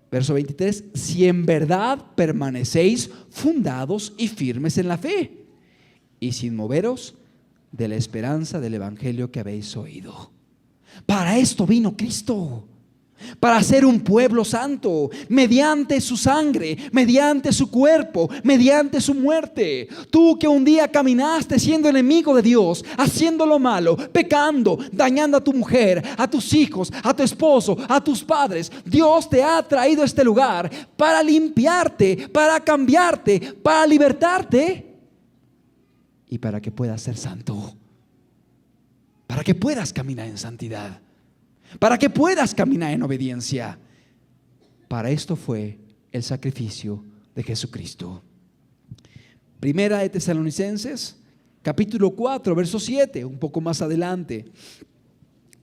verso 23, si en verdad permanecéis fundados y firmes en la fe y sin moveros de la esperanza del evangelio que habéis oído. Para esto vino Cristo, para ser un pueblo santo, mediante su sangre, mediante su cuerpo, mediante su muerte. Tú que un día caminaste siendo enemigo de Dios, haciendo lo malo, pecando, dañando a tu mujer, a tus hijos, a tu esposo, a tus padres, Dios te ha traído a este lugar para limpiarte, para cambiarte, para libertarte y para que puedas ser santo, para que puedas caminar en santidad, para que puedas caminar en obediencia. Para esto fue el sacrificio de Jesucristo. Primera de Tesalonicenses, capítulo 4, verso 7, un poco más adelante,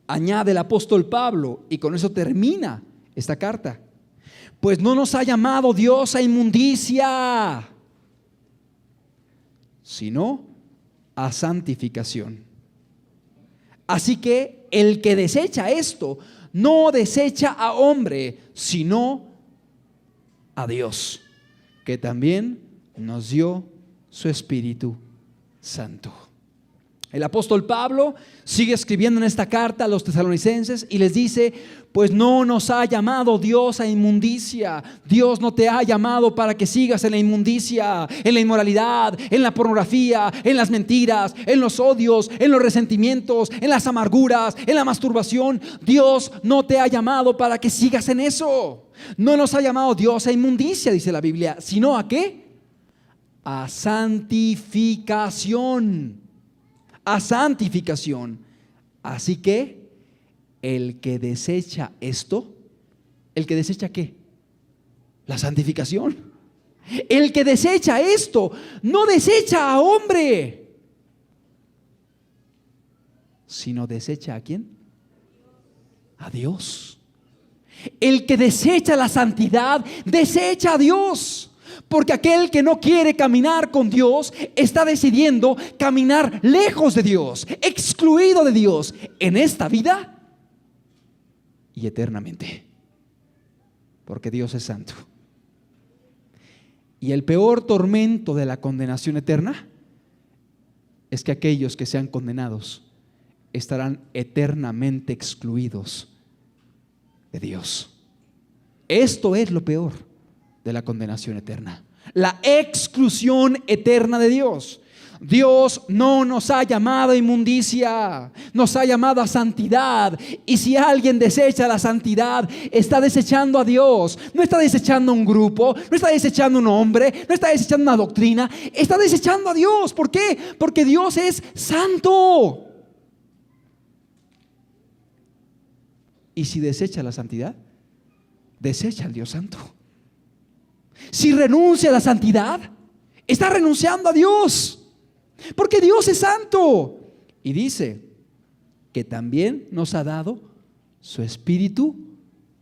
añade el apóstol Pablo, y con eso termina esta carta: pues no nos ha llamado Dios a inmundicia, sino a santificación. Así que el que desecha esto, no desecha a hombre, sino a Dios, que también nos dio su Espíritu Santo. El apóstol Pablo sigue escribiendo en esta carta a los tesalonicenses y les dice: pues no nos ha llamado Dios a inmundicia. Dios no te ha llamado para que sigas en la inmundicia, en la inmoralidad, en la pornografía, en las mentiras, en los odios, en los resentimientos, en las amarguras, en la masturbación. Dios no te ha llamado para que sigas en eso. No nos ha llamado Dios a inmundicia, dice la Biblia, sino ¿a qué? A santificación. A santificación. Así que el que desecha esto, ¿el que desecha qué? La santificación. El que desecha esto no desecha a hombre, sino desecha ¿a quién? A Dios. El que desecha la santidad desecha a Dios. Porque aquel que no quiere caminar con Dios está decidiendo caminar lejos de Dios, excluido de Dios en esta vida y eternamente. Porque Dios es santo. Y el peor tormento de la condenación eterna es que aquellos que sean condenados estarán eternamente excluidos de Dios. Esto es lo peor de la condenación eterna, la exclusión eterna de Dios. Dios no nos ha llamado a inmundicia, nos ha llamado a santidad. Y si alguien desecha la santidad, está desechando a Dios. No está desechando un grupo, no está desechando un hombre, no está desechando una doctrina, está desechando a Dios. ¿Por qué? Porque Dios es santo. Y si desecha la santidad, desecha al Dios santo. Si renuncia a la santidad, está renunciando a Dios, porque Dios es santo. Y dice que también nos ha dado su Espíritu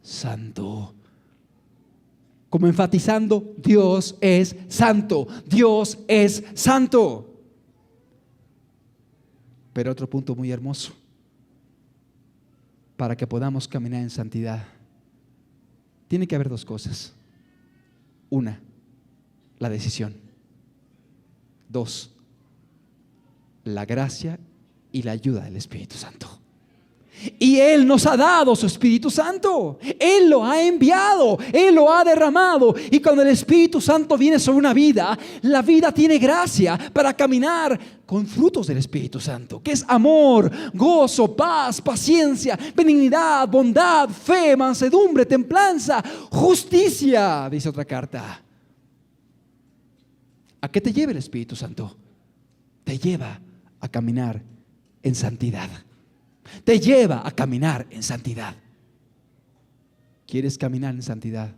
Santo, como enfatizando: Dios es santo, Dios es santo. Pero otro punto muy hermoso: para que podamos caminar en santidad, tiene que haber dos cosas. Una, la decisión. Dos, la gracia y la ayuda del Espíritu Santo. Y Él nos ha dado su Espíritu Santo. Él lo ha enviado, Él lo ha derramado. Y cuando el Espíritu Santo viene sobre una vida, la vida tiene gracia para caminar con frutos del Espíritu Santo, que es amor, gozo, paz, paciencia, benignidad, bondad, fe, mansedumbre, templanza, justicia, dice otra carta. ¿A qué te lleva el Espíritu Santo? Te lleva a caminar en santidad. Te lleva a caminar en santidad. ¿Quieres caminar en santidad?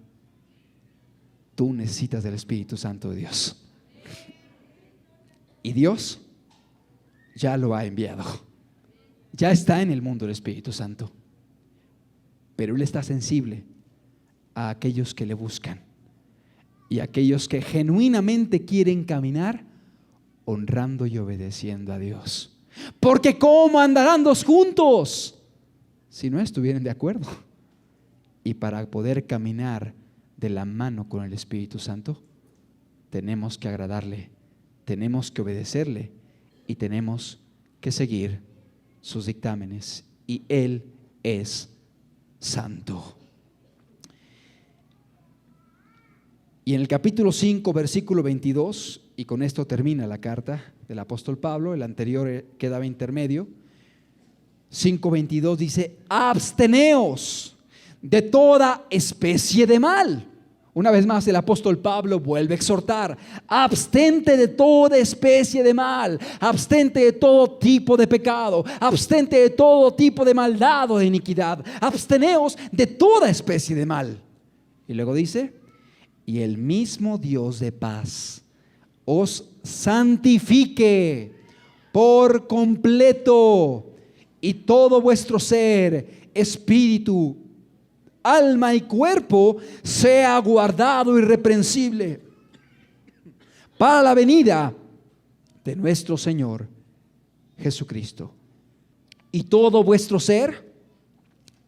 Tú necesitas del Espíritu Santo de Dios. Y Dios ya lo ha enviado. Ya está en el mundo el Espíritu Santo. Pero Él está sensible a aquellos que le buscan y a aquellos que genuinamente quieren caminar honrando y obedeciendo a Dios. Porque ¿cómo andarán dos juntos si no estuvieran de acuerdo? Y para poder caminar de la mano con el Espíritu Santo, tenemos que agradarle, tenemos que obedecerle y tenemos que seguir sus dictámenes. Y Él es santo. Y en el capítulo 5, versículo 22, y con esto termina la carta del apóstol Pablo, el anterior quedaba intermedio. 5:22 dice: absteneos de toda especie de mal. Una vez más el apóstol Pablo vuelve a exhortar: abstente de toda especie de mal, abstente de todo tipo de pecado, abstente de todo tipo de maldad o de iniquidad, absteneos de toda especie de mal. Y luego dice: y el mismo Dios de paz os santifique por completo, y todo vuestro ser, espíritu, alma y cuerpo sea guardado irreprensible para la venida de nuestro Señor Jesucristo. Y todo vuestro ser,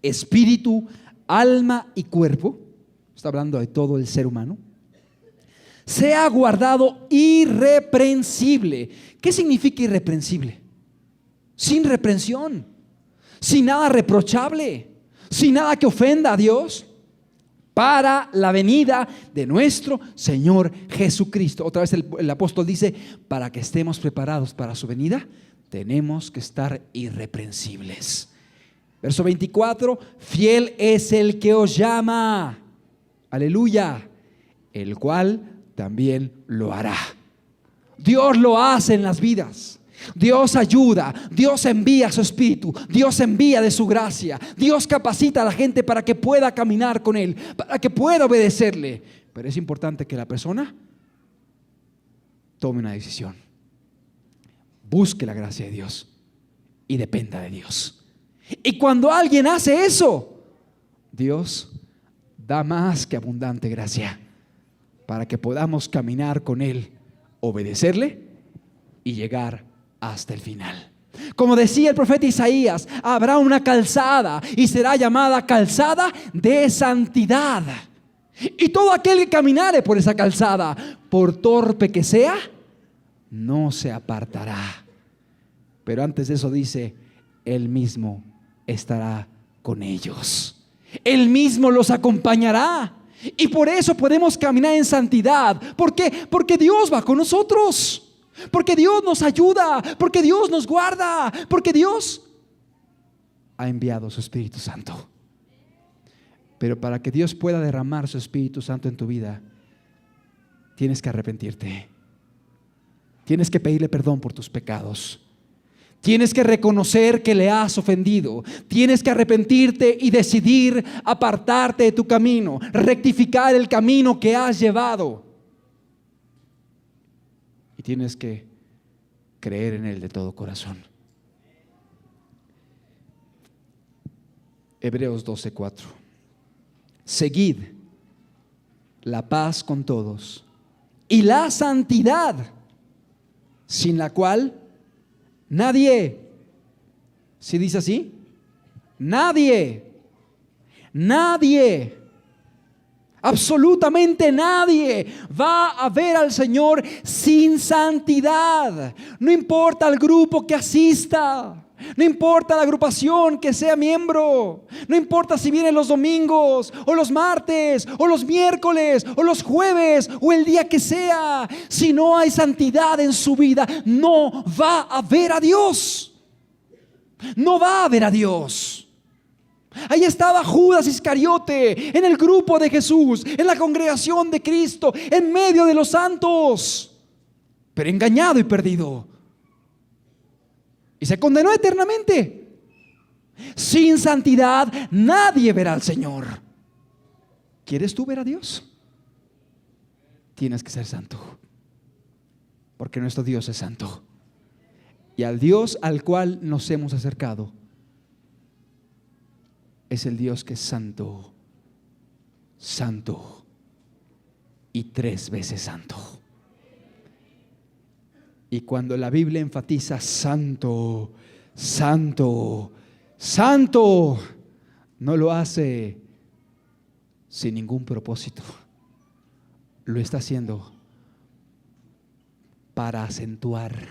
espíritu, alma y cuerpo, está hablando de todo el ser humano, sea guardado irreprensible. ¿Qué significa irreprensible? Sin reprensión, sin nada reprochable, sin nada que ofenda a Dios, para la venida de nuestro Señor Jesucristo. Otra vez el apóstol dice: para que estemos preparados para su venida, tenemos que estar irreprensibles. Verso 24: fiel es el que os llama, aleluya, el cual también lo hará. Dios lo hace en las vidas. Dios ayuda, Dios envía su espíritu, Dios envía de su gracia, Dios capacita a la gente para que pueda caminar con Él, para que pueda obedecerle. Pero es importante que la persona tome una decisión, busque la gracia de Dios y dependa de Dios. Y cuando alguien hace eso, Dios da más que abundante gracia para que podamos caminar con Él, obedecerle y llegar hasta el final. Como decía el profeta Isaías: habrá una calzada y será llamada calzada de santidad. Y todo aquel que caminare por esa calzada, por torpe que sea, no se apartará. Pero antes de eso dice: Él mismo estará con ellos. Él mismo los acompañará. Y por eso podemos caminar en santidad. ¿Por qué? Porque Dios va con nosotros. Porque Dios nos ayuda, porque Dios nos guarda, porque Dios ha enviado su Espíritu Santo. Pero para que Dios pueda derramar su Espíritu Santo en tu vida, tienes que arrepentirte. Tienes que pedirle perdón por tus pecados. Tienes que reconocer que le has ofendido. Tienes que arrepentirte y decidir apartarte de tu camino, rectificar el camino que has llevado. Y tienes que creer en Él de todo corazón. Hebreos 12:4. Seguid la paz con todos y la santidad, sin la cual nadie, ¿sí dice así? Nadie, absolutamente nadie va a ver al Señor sin santidad. No importa el grupo que asista, no importa la agrupación que sea miembro, no importa si viene los domingos o los martes o los miércoles o los jueves o el día que sea. Si no hay santidad en su vida, no va a ver a Dios. No va a ver a Dios. Ahí estaba Judas Iscariote, en el grupo de Jesús, en la congregación de Cristo, en medio de los santos, pero engañado y perdido. Y se condenó eternamente. Sin santidad nadie verá al Señor. ¿Quieres tú ver a Dios? Tienes que ser santo, porque nuestro Dios es santo. Y al Dios al cual nos hemos acercado es el Dios que es santo, santo y 3 veces santo. Y cuando la Biblia enfatiza santo, santo, santo, no lo hace sin ningún propósito. Lo está haciendo para acentuar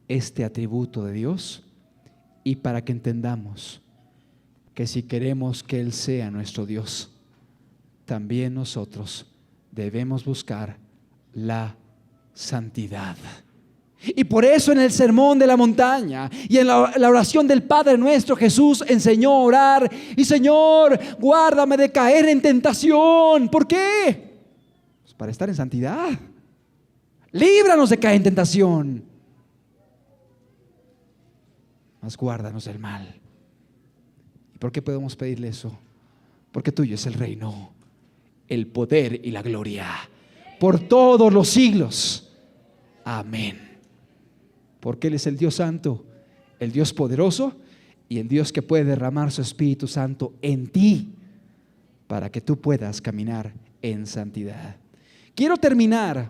este atributo de Dios y para que entendamos que si queremos que Él sea nuestro Dios, también nosotros debemos buscar la santidad. Y por eso en el sermón de la montaña y en la oración del Padre nuestro, Jesús enseñó a orar: y Señor, guárdame de caer en tentación. ¿Por qué? Pues para estar en santidad. Líbranos de caer en tentación, mas guárdanos del mal. ¿Y por qué podemos pedirle eso? Porque tuyo es el reino, el poder y la gloria por todos los siglos. Amén. Porque Él es el Dios santo, el Dios poderoso y el Dios que puede derramar su Espíritu Santo en ti para que tú puedas caminar en santidad. Quiero terminar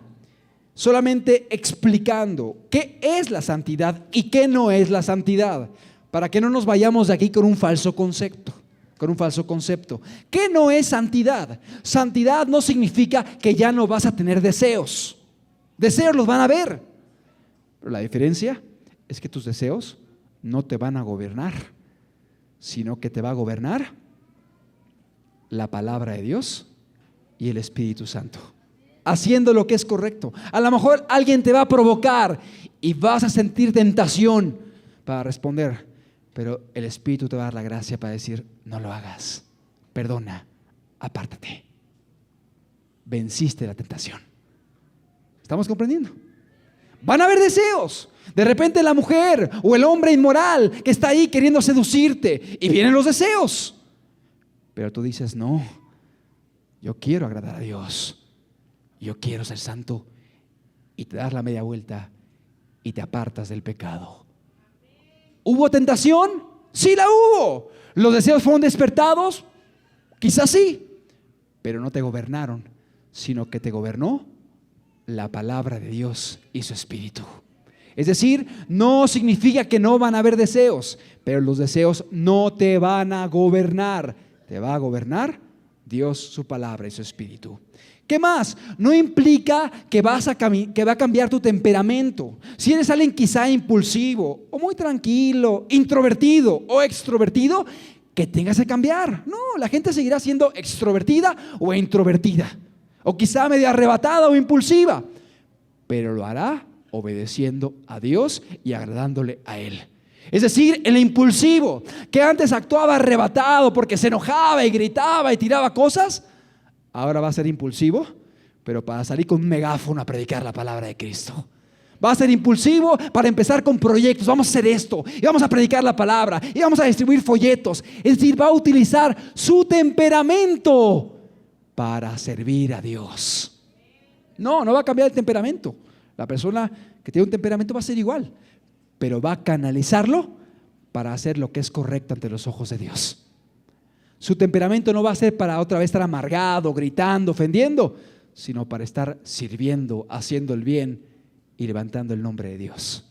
solamente explicando qué es la santidad y qué no es la santidad, para que no nos vayamos de aquí con un falso concepto. ¿Qué no es santidad? Santidad no significa que ya no vas a tener deseos. Deseos los van a haber, pero la diferencia es que tus deseos no te van a gobernar, sino que te va a gobernar la palabra de Dios y el Espíritu Santo, haciendo lo que es correcto. A lo mejor alguien te va a provocar y vas a sentir tentación para responder, pero el Espíritu te va a dar la gracia para decir: no lo hagas, perdona, apártate. Venciste la tentación. ¿Estamos comprendiendo? Van a haber deseos. De repente la mujer o el hombre inmoral que está ahí queriendo seducirte, y vienen los deseos, pero tú dices: no, yo quiero agradar a Dios, yo quiero ser santo, y te das la media vuelta y te apartas del pecado. ¿Hubo tentación? Sí, la hubo. ¿Los deseos fueron despertados? Quizás sí, pero no te gobernaron, sino que te gobernó la palabra de Dios y su Espíritu. Es decir, no significa que no van a haber deseos, pero los deseos no te van a gobernar. Te va a gobernar Dios, su palabra y su Espíritu. ¿Qué más? No implica que va a cambiar tu temperamento. Si eres alguien quizá impulsivo o muy tranquilo, introvertido o extrovertido, que tengas que cambiar. No, la gente seguirá siendo extrovertida o introvertida, o quizá medio arrebatada o impulsiva, pero lo hará obedeciendo a Dios y agradándole a Él. Es decir, el impulsivo que antes actuaba arrebatado porque se enojaba y gritaba y tiraba cosas, ahora va a ser impulsivo, pero para salir con un megáfono a predicar la palabra de Cristo. Va a ser impulsivo para empezar con proyectos. Vamos a hacer esto y vamos a predicar la palabra y vamos a distribuir folletos. Es decir, va a utilizar su temperamento para servir a Dios. No va a cambiar el temperamento. La persona que tiene un temperamento va a ser igual, pero va a canalizarlo para hacer lo que es correcto ante los ojos de Dios. Su temperamento no va a ser para otra vez estar amargado, gritando, ofendiendo, sino para estar sirviendo, haciendo el bien y levantando el nombre de Dios.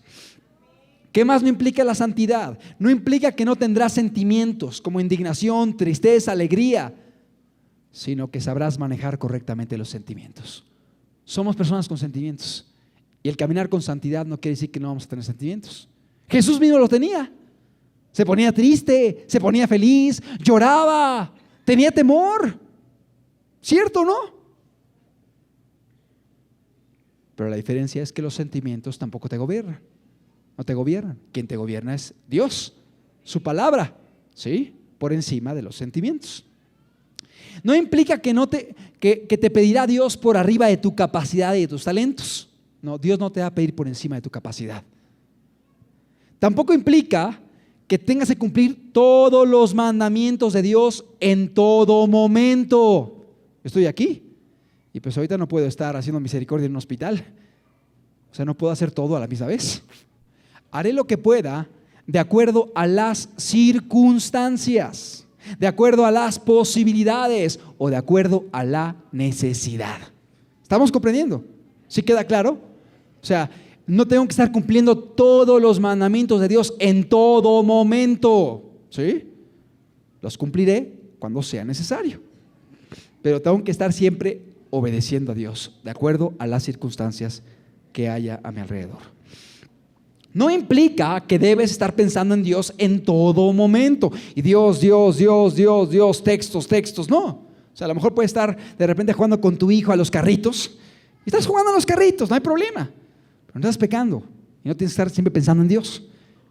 ¿Qué más no implica la santidad? No implica que no tendrás sentimientos como indignación, tristeza, alegría, sino que sabrás manejar correctamente los sentimientos. Somos personas con sentimientos, y el caminar con santidad no quiere decir que no vamos a tener sentimientos. Jesús mismo los tenía. Se ponía triste, se ponía feliz, lloraba, tenía temor. ¿Cierto o no? Pero la diferencia es que los sentimientos tampoco te gobiernan. No te gobiernan. Quien te gobierna es Dios, su palabra, ¿sí? Por encima de los sentimientos. No implica que te pedirá Dios por arriba de tu capacidad y de tus talentos. No, Dios no te va a pedir por encima de tu capacidad. Tampoco implica que tengas que cumplir todos los mandamientos de Dios en todo momento. Estoy aquí y pues ahorita no puedo estar haciendo misericordia en un hospital. O sea, no puedo hacer todo a la misma vez. Haré lo que pueda de acuerdo a las circunstancias, de acuerdo a las posibilidades o de acuerdo a la necesidad. ¿Estamos comprendiendo? ¿Sí queda claro? O sea, no tengo que estar cumpliendo todos los mandamientos de Dios en todo momento, ¿sí? Los cumpliré cuando sea necesario, pero tengo que estar siempre obedeciendo a Dios, de acuerdo a las circunstancias que haya a mi alrededor. No implica que debes estar pensando en Dios en todo momento. Y Dios, textos, no. O sea, a lo mejor puedes estar de repente jugando con tu hijo a los carritos. Y estás jugando a los carritos, no hay problema. Pero no estás pecando. Y no tienes que estar siempre pensando en Dios.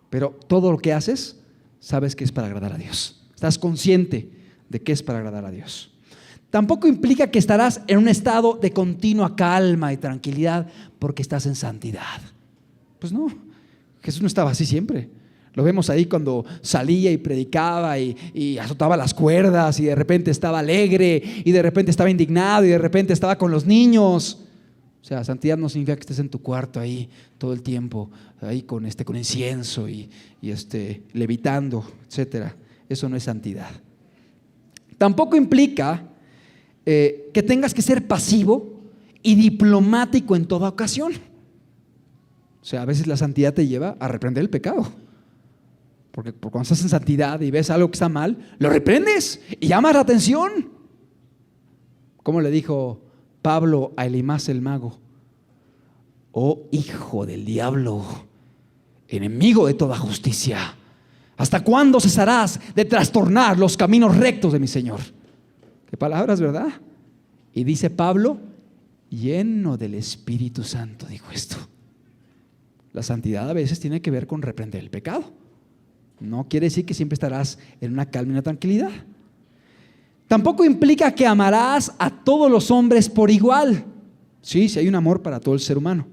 Pero todo lo que haces, sabes que es para agradar a Dios. Estás consciente de que es para agradar a Dios. Tampoco implica que estarás en un estado de continua calma y tranquilidad porque estás en santidad. Pues no, Jesús no estaba así siempre. Lo vemos ahí cuando salía y predicaba y azotaba las cuerdas y de repente estaba alegre y de repente estaba indignado y de repente estaba con los niños. O sea, santidad no significa que estés en tu cuarto ahí todo el tiempo, ahí con incienso y levitando, etcétera. Eso no es santidad. Tampoco implica que tengas que ser pasivo y diplomático en toda ocasión. O sea, a veces la santidad te lleva a reprender el pecado. Porque cuando estás en santidad y ves algo que está mal, lo reprendes y llamas la atención. ¿Cómo le dijo Pablo a Elimás el mago? Oh hijo del diablo, enemigo de toda justicia, ¿hasta cuándo cesarás de trastornar los caminos rectos de mi Señor? Qué palabras, ¿verdad? Y dice Pablo, lleno del Espíritu Santo, dijo esto. La santidad a veces tiene que ver con reprender el pecado. No quiere decir que siempre estarás en una calma y una tranquilidad. Tampoco implica que amarás a todos los hombres por igual. Sí, hay un amor para todo el ser humano,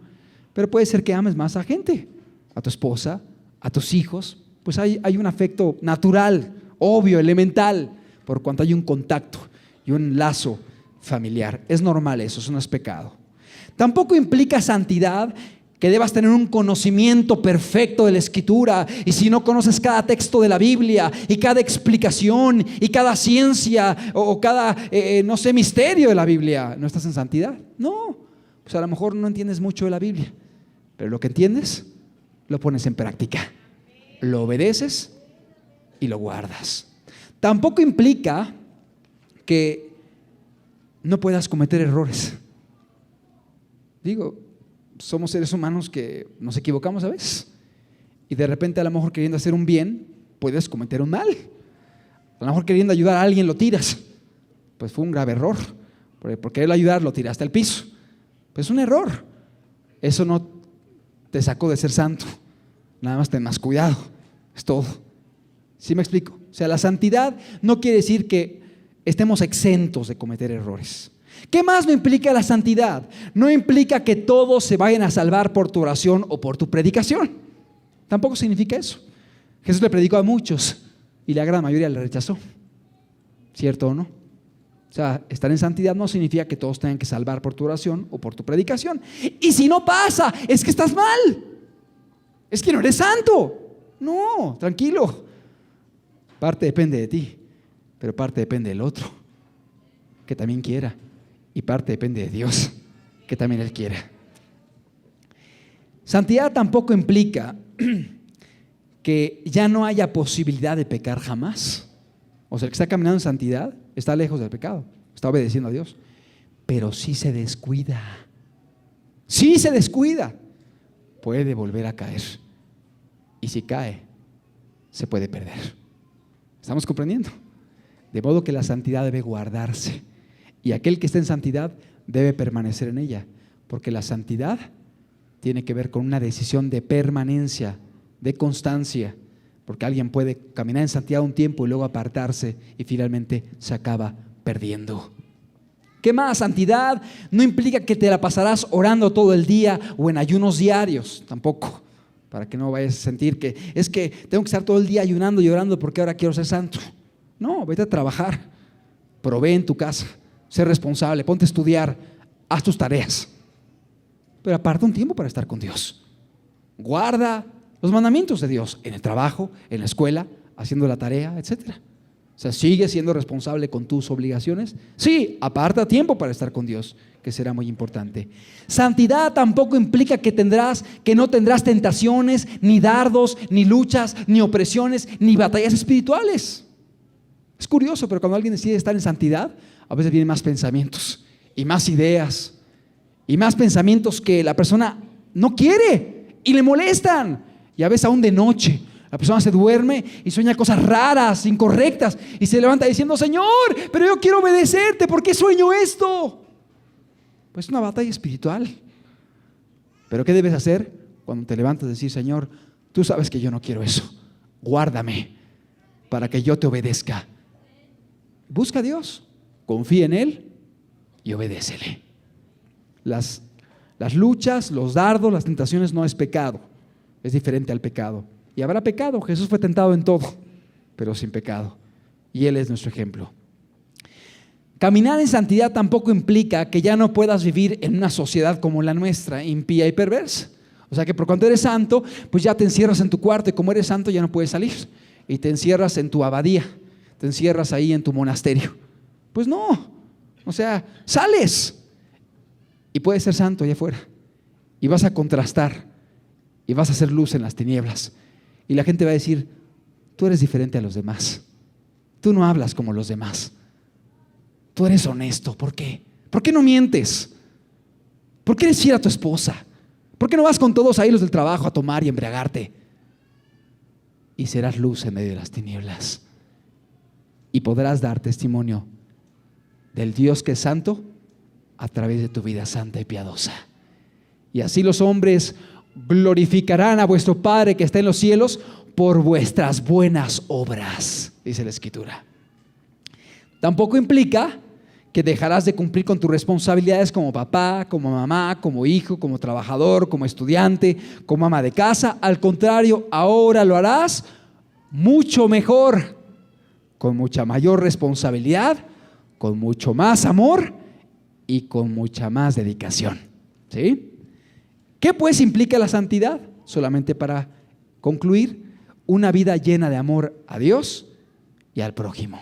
pero puede ser que ames más a gente, a tu esposa, a tus hijos. Pues hay un afecto natural, obvio, elemental, por cuanto hay un contacto y un lazo familiar. Es normal eso no es pecado. Tampoco implica santidad que debas tener un conocimiento perfecto de la Escritura, y si no conoces cada texto de la Biblia y cada explicación y cada ciencia o cada, misterio de la Biblia, ¿no estás en santidad? No, pues a lo mejor no entiendes mucho de la Biblia, pero lo que entiendes lo pones en práctica, lo obedeces y lo guardas. Tampoco implica que no puedas cometer errores. Somos seres humanos que nos equivocamos a veces, y de repente a lo mejor queriendo hacer un bien puedes cometer un mal. A lo mejor queriendo ayudar a alguien lo tiras, pues fue un grave error, porque por querer ayudar lo tiraste al piso, pues es un error. Eso no te sacó de ser santo, nada más ten más cuidado, es todo. ¿Sí me explico? O sea, la santidad no quiere decir que estemos exentos de cometer errores. ¿Qué más no implica la santidad? No implica que todos se vayan a salvar por tu oración o por tu predicación. Tampoco significa eso. Jesús le predicó a muchos y la gran mayoría le rechazó. ¿Cierto o no? O sea, estar en santidad no significa que todos tengan que salvar por tu oración o por tu predicación. Y si no pasa, es que estás mal. Es que no eres santo. No, tranquilo. Parte depende de ti, pero parte depende del otro, que también quiera. Y parte depende de Dios, que también Él quiere. Santidad tampoco implica que ya no haya posibilidad de pecar jamás. O sea, el que está caminando en santidad está lejos del pecado, está obedeciendo a Dios, pero si se descuida, puede volver a caer. Y si cae, se puede perder. ¿Estamos comprendiendo? De modo que la santidad debe guardarse. Y aquel que está en santidad debe permanecer en ella, porque la santidad tiene que ver con una decisión de permanencia, de constancia, porque alguien puede caminar en santidad un tiempo y luego apartarse y finalmente se acaba perdiendo. ¿Qué más? Santidad no implica que te la pasarás orando todo el día o en ayunos diarios, tampoco, para que no vayas a sentir que es que tengo que estar todo el día ayunando y orando porque ahora quiero ser santo. No, vete a trabajar, provee en tu casa, sé responsable, ponte a estudiar, haz tus tareas, pero aparta un tiempo para estar con Dios. Guarda los mandamientos de Dios en el trabajo, en la escuela, haciendo la tarea, etcétera. O sea, sigue siendo responsable con tus obligaciones. Sí, aparta tiempo para estar con Dios, que será muy importante. Santidad tampoco implica que no tendrás tentaciones, ni dardos, ni luchas, ni opresiones, ni batallas espirituales. Es curioso, pero cuando alguien decide estar en santidad, a veces vienen más pensamientos y más ideas y más pensamientos que la persona no quiere y le molestan, y a veces aún de noche La persona se duerme y sueña cosas raras, incorrectas, y se levanta diciendo: Señor, pero yo quiero obedecerte, ¿por qué sueño esto? Pues es una batalla espiritual. Pero ¿qué debes hacer cuando te levantas? Decir: Señor, tú sabes que yo no quiero eso, guárdame para que yo te obedezca. Busca a Dios, confía en Él y obedécele. Las luchas, los dardos, las tentaciones no es pecado, es diferente al pecado. Y habrá pecado, Jesús fue tentado en todo, pero sin pecado, y Él es nuestro ejemplo. Caminar en santidad tampoco implica que ya no puedas vivir en una sociedad como la nuestra, impía y perversa. O sea que por cuanto eres santo, pues ya te encierras en tu cuarto, y como eres santo ya no puedes salir, y te encierras en tu abadía, te encierras ahí en tu monasterio. Pues no, o sea, sales y puedes ser santo allá afuera, y vas a contrastar, y vas a hacer luz en las tinieblas, y la gente va a decir: tú eres diferente a los demás, tú no hablas como los demás, tú eres honesto. ¿Por qué? ¿Por qué no mientes? ¿Por qué eres fiel a tu esposa? ¿Por qué no vas con todos ahí los del trabajo a tomar y embriagarte? Y serás luz en medio de las tinieblas, y podrás dar testimonio del Dios que es santo a través de tu vida santa y piadosa. Y así los hombres glorificarán a vuestro Padre que está en los cielos por vuestras buenas obras, dice la Escritura. Tampoco implica que dejarás de cumplir con tus responsabilidades como papá, como mamá, como hijo, como trabajador, como estudiante, como ama de casa. Al contrario, ahora lo harás mucho mejor, con mucha mayor responsabilidad, con mucho más amor y con mucha más dedicación. ¿Sí? ¿Qué pues implica la santidad? Solamente para concluir: una vida llena de amor a Dios y al prójimo.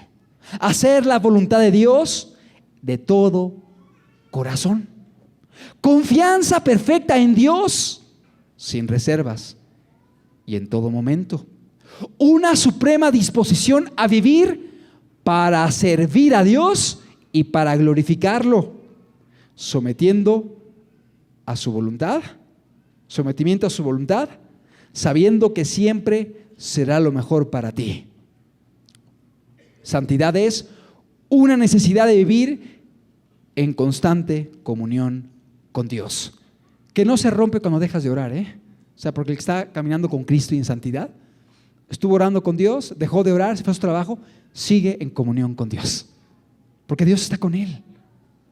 Hacer la voluntad de Dios de todo corazón. Confianza perfecta en Dios, sin reservas y en todo momento. Una suprema disposición a vivir para servir a Dios y para glorificarlo, sometimiento a su voluntad, sabiendo que siempre será lo mejor para ti. Santidad es una necesidad de vivir en constante comunión con Dios, que no se rompe cuando dejas de orar, O sea, porque el que está caminando con Cristo y en santidad, estuvo orando con Dios, dejó de orar, se fue a su trabajo, sigue en comunión con Dios, porque Dios está con él,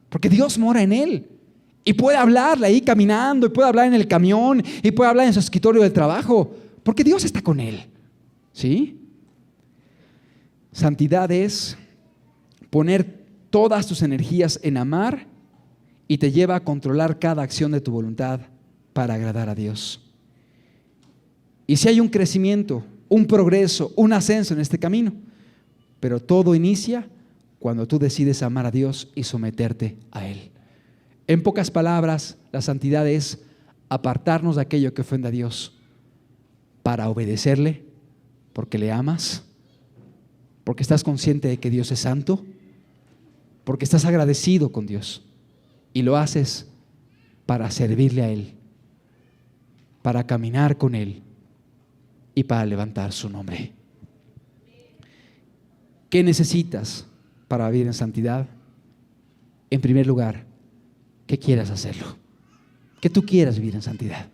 porque Dios mora en él, y puede hablarle ahí caminando, y puede hablar en el camión, y puede hablar en su escritorio del trabajo, porque Dios está con él. ¿Sí? Santidad es poner todas tus energías en amar, y te lleva a controlar cada acción de tu voluntad para agradar a Dios. Y si hay un crecimiento, un progreso, un ascenso en este camino, pero todo inicia cuando tú decides amar a Dios y someterte a Él. En pocas palabras, la santidad es apartarnos de aquello que ofende a Dios para obedecerle, porque le amas, porque estás consciente de que Dios es santo, porque estás agradecido con Dios y lo haces para servirle a Él, para caminar con Él y para levantar su nombre. ¿Qué necesitas para vivir en santidad? En primer lugar, que quieras hacerlo, que tú quieras vivir en santidad,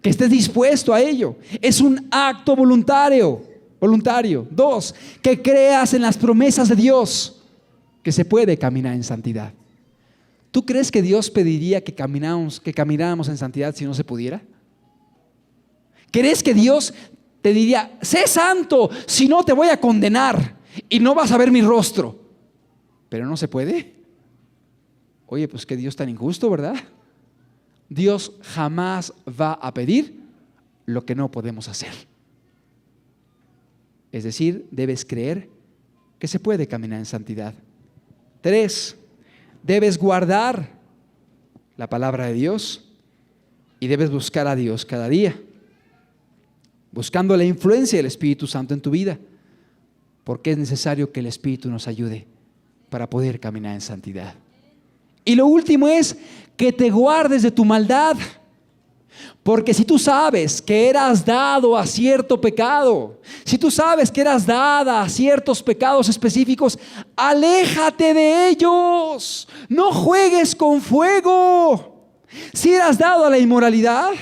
que estés dispuesto a ello. Es un acto voluntario. 2, que creas en las promesas de Dios, que se puede caminar en santidad. ¿Tú crees que Dios pediría que camináramos en santidad si no se pudiera? ¿Crees que Dios te diría: sé santo, si no te voy a condenar y no vas a ver mi rostro? Pero no se puede. Oye, pues qué Dios tan injusto, ¿verdad? Dios jamás va a pedir lo que no podemos hacer. Es decir, debes creer que se puede caminar en santidad. 3, debes guardar la palabra de Dios y debes buscar a Dios cada día, buscando la influencia del Espíritu Santo en tu vida, porque es necesario que el Espíritu nos ayude para poder caminar en santidad. Y lo último es que te guardes de tu maldad, Porque si tú sabes que eras dado a cierto pecado, si tú sabes que eras dada a ciertos pecados específicos, aléjate de ellos. No juegues con fuego. Si eras dado a la inmoralidad,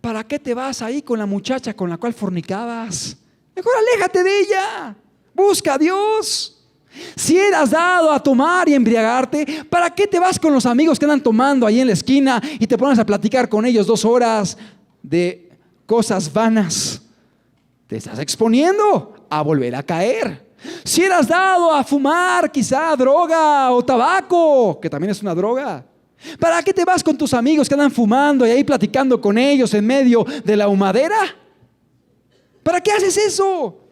¿para qué te vas ahí con la muchacha con la cual fornicabas? Mejor aléjate de ella. Busca a Dios. Si eras dado a tomar y embriagarte, ¿para qué te vas con los amigos que andan tomando ahí en la esquina y te pones a platicar con ellos 2 horas de cosas vanas? Te estás exponiendo a volver a caer. Si eras dado a fumar quizá droga o tabaco, que también es una droga, ¿para qué te vas con tus amigos que andan fumando y ahí platicando con ellos en medio de la humadera? ¿Para qué haces eso?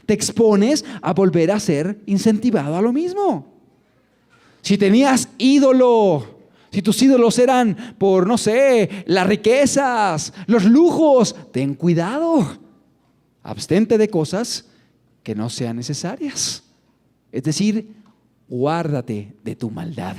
Te expones a volver a ser incentivado a lo mismo. Si tenías ídolo, si tus ídolos eran por, no sé, las riquezas, los lujos, ten cuidado. Abstente de cosas que no sean necesarias. Es decir, guárdate de tu maldad.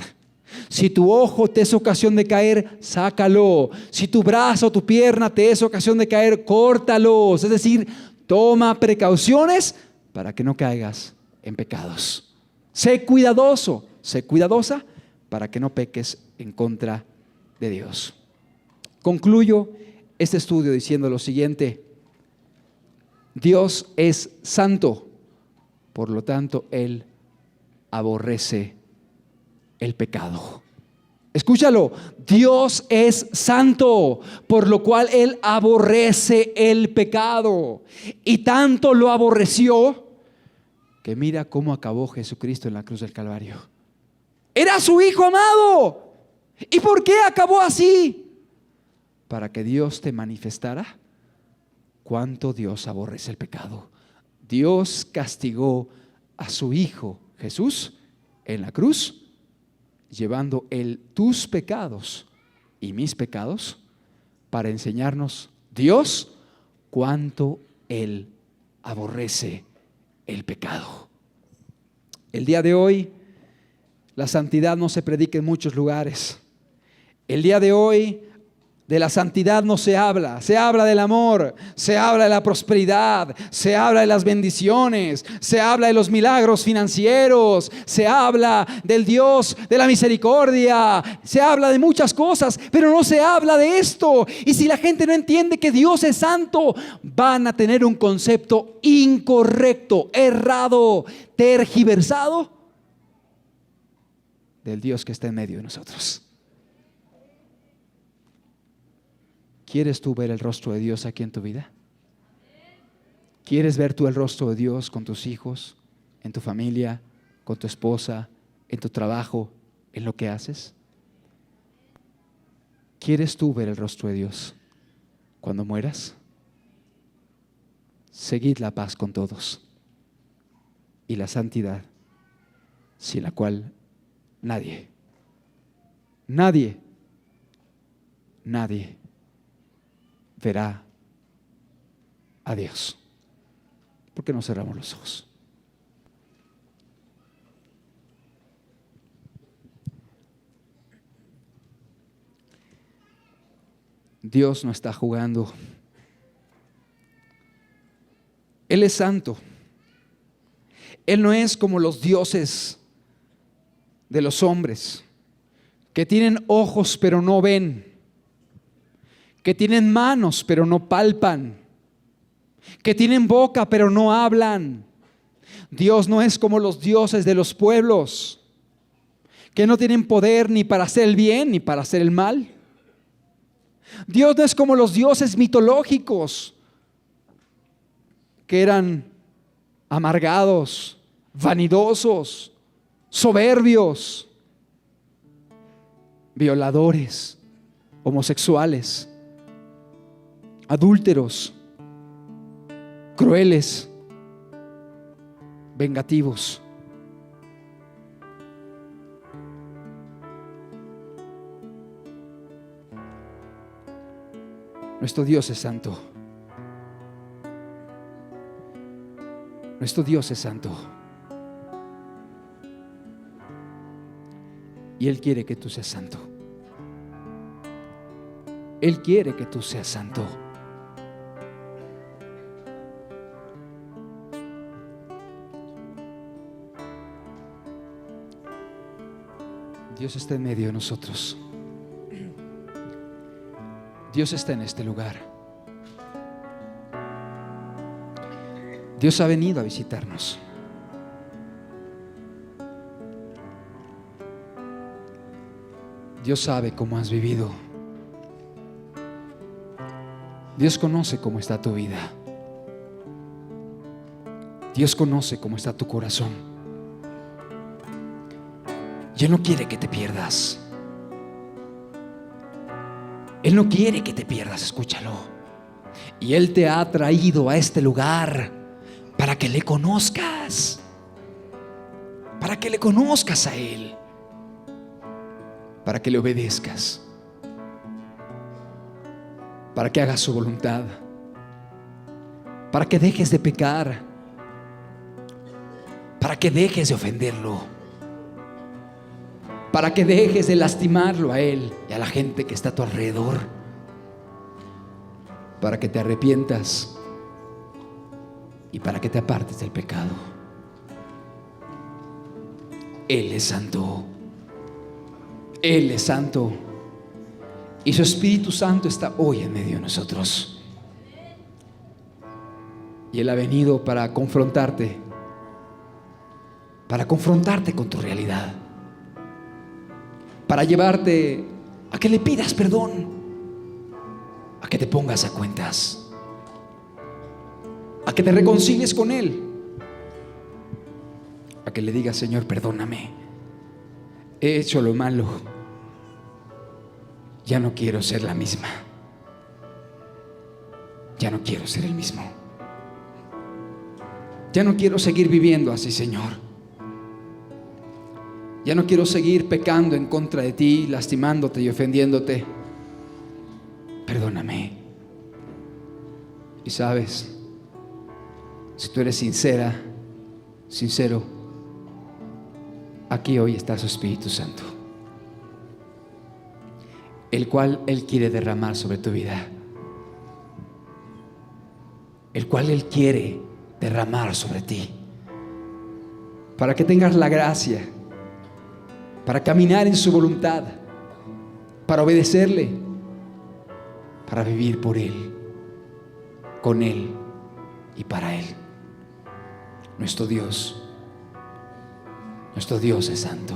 Si tu ojo te es ocasión de caer, sácalo. Si tu brazo o tu pierna te es ocasión de caer, córtalos. Es decir, toma precauciones para que no caigas en pecados. Sé cuidadoso, sé cuidadosa para que no peques en contra de Dios. Concluyo este estudio diciendo lo siguiente: Dios es santo, por lo tanto, Él aborrece el pecado. Escúchalo, Dios es santo, por lo cual Él aborrece el pecado. Y tanto lo aborreció que mira cómo acabó Jesucristo en la cruz del Calvario. Era su Hijo amado. ¿Y por qué acabó así? Para que Dios te manifestara cuánto Dios aborrece el pecado. Dios castigó a su Hijo Jesús en la cruz, llevando Él tus pecados y mis pecados, para enseñarnos Dios cuánto Él aborrece el pecado. El día de hoy la santidad no se predica en muchos lugares. El día de hoy de la santidad no se habla. Se habla del amor, se habla de la prosperidad, se habla de las bendiciones, se habla de los milagros financieros, se habla del Dios de la misericordia, se habla de muchas cosas, pero no se habla de esto. Y si la gente no entiende que Dios es santo, van a tener un concepto incorrecto, errado, tergiversado del Dios que está en medio de nosotros. ¿Quieres tú ver el rostro de Dios aquí en tu vida? ¿Quieres ver tú el rostro de Dios con tus hijos, en tu familia, con tu esposa, en tu trabajo, en lo que haces? ¿Quieres tú ver el rostro de Dios cuando mueras? Seguid la paz con todos y la santidad, sin la cual nadie verá a Dios. ¿Por qué no cerramos los ojos? Dios no está jugando. Él es santo. Él no es como los dioses de los hombres, que tienen ojos pero no ven, que tienen manos pero no palpan, que tienen boca pero no hablan. Dios no es como los dioses de los pueblos, que no tienen poder ni para hacer el bien ni para hacer el mal. Dios no es como los dioses mitológicos, que eran amargados, vanidosos, soberbios, violadores, homosexuales, adúlteros, crueles, vengativos. Nuestro Dios es santo. Nuestro Dios es santo. Y Él quiere que tú seas santo. Él quiere que tú seas santo. Dios está en medio de nosotros. Dios está en este lugar. Dios ha venido a visitarnos. Dios sabe cómo has vivido. Dios conoce cómo está tu vida. Dios conoce cómo está tu corazón. Y Él no quiere que te pierdas. Él no quiere que te pierdas, escúchalo. Y Él te ha traído a este lugar para que le conozcas. Para que le conozcas a Él. Para que le obedezcas. Para que hagas su voluntad. Para que dejes de pecar. Para que dejes de ofenderlo. Para que dejes de lastimarlo a Él y a la gente que está a tu alrededor. Para que te arrepientas y para que te apartes del pecado. Él es santo. Él es santo. Y su Espíritu Santo está hoy en medio de nosotros. Y Él ha venido para confrontarte. Para confrontarte con tu realidad. Para llevarte a que le pidas perdón, a que te pongas a cuentas, a que te reconcilies con Él, a que le digas: Señor, perdóname, he hecho lo malo, ya no quiero ser la misma, ya no quiero ser el mismo, ya no quiero seguir viviendo así, Señor. Ya no quiero seguir pecando en contra de ti, lastimándote y ofendiéndote. Perdóname. Y sabes, si tú eres sincero, aquí hoy está su Espíritu Santo, el cual Él quiere derramar sobre tu vida, el cual Él quiere derramar sobre ti, para que tengas la gracia, para caminar en su voluntad, para obedecerle, para vivir por Él, con Él y para Él. Nuestro Dios es santo.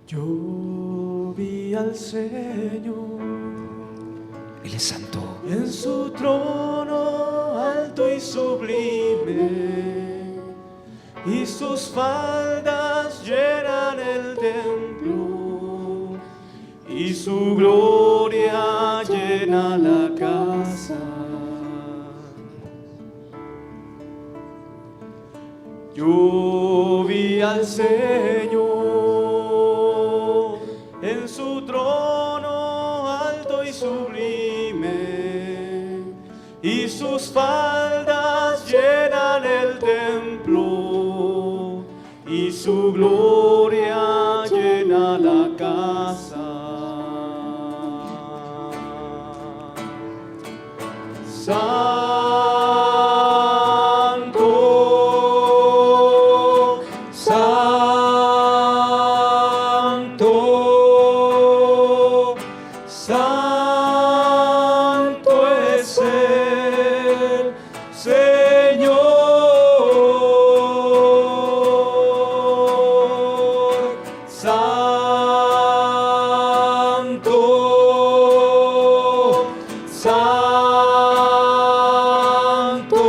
Yo vi al Señor, Él es santo. en su trono alto y sublime, y sus faldas llenan el templo, y su gloria llena la casa. Yo vi al Señor en su trono alto y sublime, y sus faldas llenan el templo, y su gloria llena la casa. Santo, santo, santo es el Señor. Santo, santo,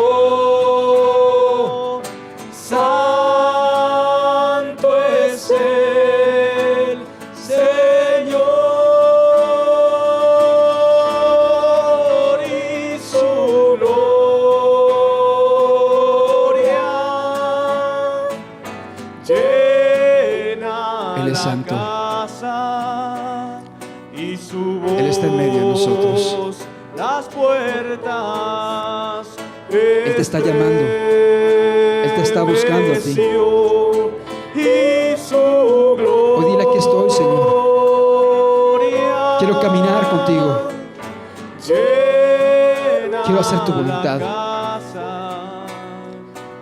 santo es el Señor, y su gloria llena Él es la santo. casa, y su voz Él está en medio de nosotros. las puertas. Él te está llamando. Él te está buscando a ti. Y su Quiero caminar contigo. Quiero hacer tu voluntad.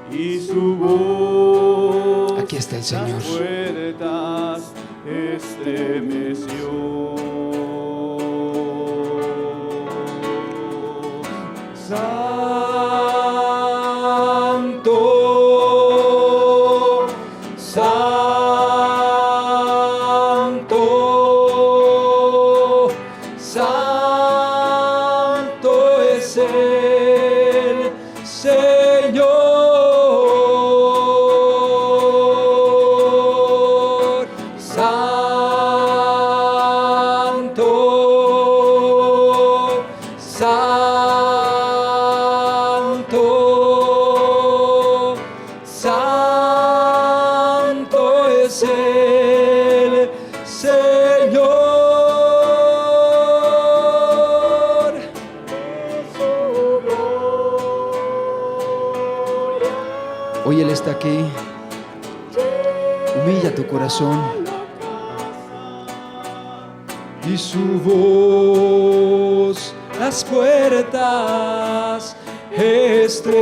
Y su voz Aquí está el Señor. las puertas estremeció. Santo, santo, santo es el Señor. Santo, santo, santo es el Señor. Hoy Él está aquí. Humilla tu corazón. Y su voz las puertas estremeció,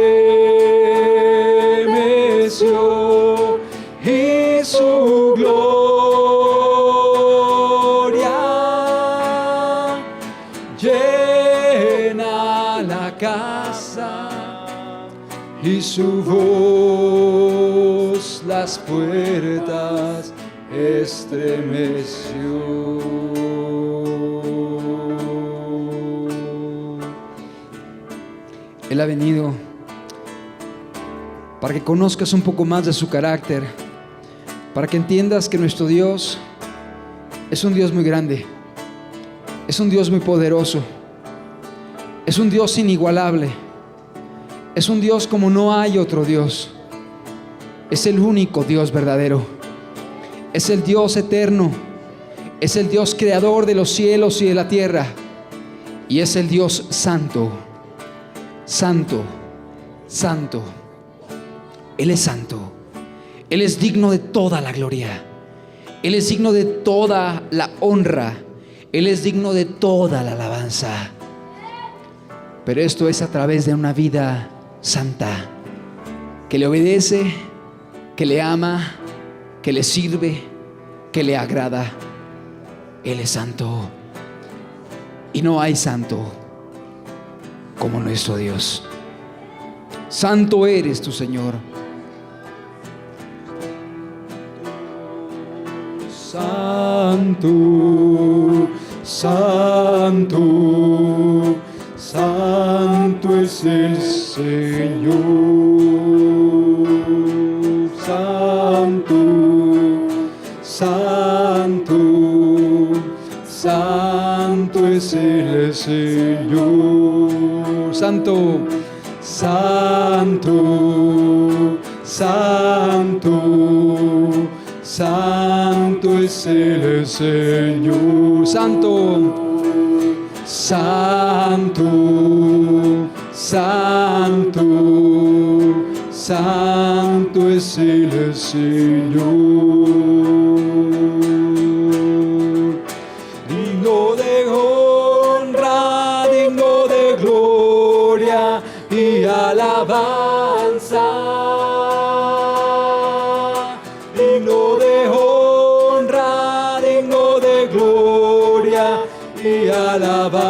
y su gloria llena la casa, y su voz las puertas estremeció. Él ha venido para que conozcas un poco más de su carácter, para que entiendas que nuestro Dios es un Dios muy grande, es un Dios muy poderoso, es un Dios inigualable, es un Dios como no hay otro Dios, es el único Dios verdadero, es el Dios eterno, es el Dios creador de los cielos y de la tierra, y es el Dios santo. Santo, santo. Él es santo. Él es digno de toda la gloria. Él es digno de toda la honra. Él es digno de toda la alabanza. Pero esto es a través de una vida santa, que le obedece, que le ama, que le sirve, que le agrada. Él es santo. Y no hay santo como nuestro Dios. Santo eres tu Señor. Santo, santo, santo es el Señor. Santo, santo, santo es el Señor. Santo, santo, santo, santo es el Señor. Santo, santo, santo, santo es el Señor. Digno de honra, digno de gloria y alabanza. Digno de honra, digno de gloria y alabanza.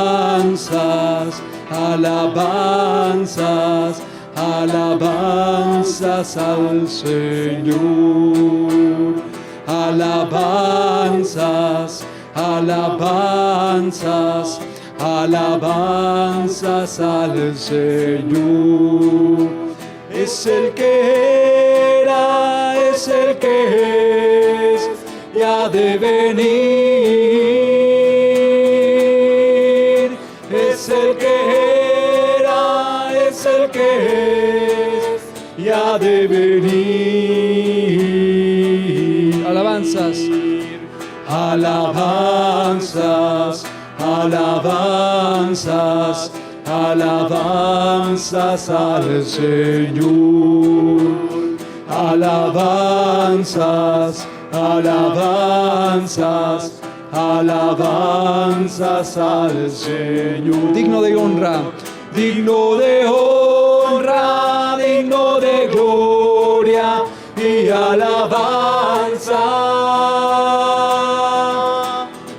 Alabanzas, alabanzas, alabanzas al Señor. Alabanzas, alabanzas, alabanzas al Señor. Es el que era, es el que es y ha de venir. Es el que era, es el que es y ha de venir. Alabanzas, alabanzas, alabanzas, alabanzas al Señor. alabanzas, alabanzas, alabanzas al Señor. Digno de honra, digno de honra, digno de gloria y alabanza.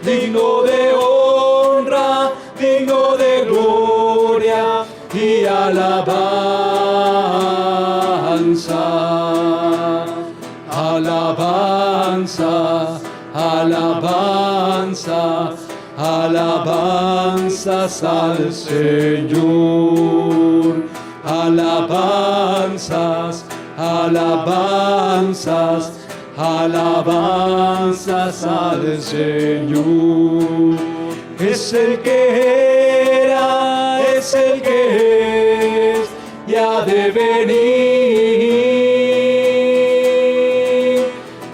Digno de honra, digno de gloria y alabanza. Alabanza, alabanza, alabanzas al Señor. Alabanzas, alabanzas, alabanzas al Señor. Es el que era, es el que es y ha de venir.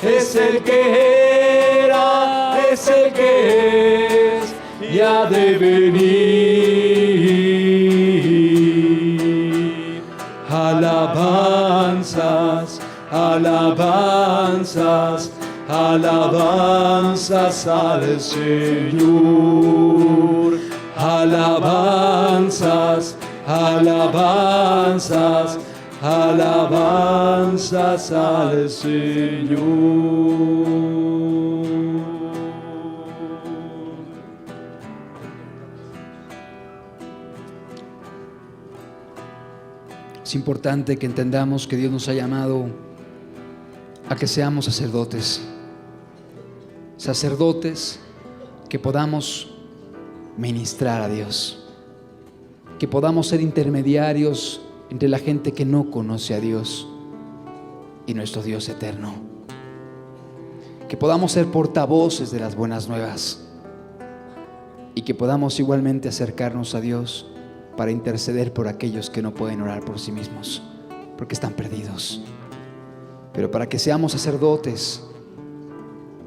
Es el que era, es el que es y ha de venir. Alabanzas, alabanzas, alabanzas al Señor. Alabanzas, alabanzas, alabanzas al Señor. es importante que entendamos que Dios nos ha llamado a que seamos sacerdotes. Sacerdotes que podamos ministrar a Dios, que podamos ser intermediarios entre la gente que no conoce a Dios y nuestro Dios eterno, que podamos ser portavoces de las buenas nuevas y que podamos igualmente acercarnos a Dios para interceder por aquellos que no pueden orar por sí mismos, porque están perdidos. Pero para que seamos sacerdotes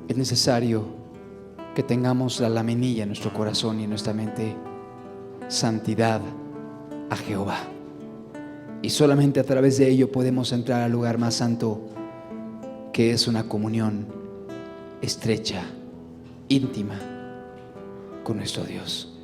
es necesario que tengamos la laminilla en nuestro corazón y en nuestra mente: santidad a Jehová. Y solamente a través de ello podemos entrar al lugar más santo, que es una comunión estrecha, íntima con nuestro Dios.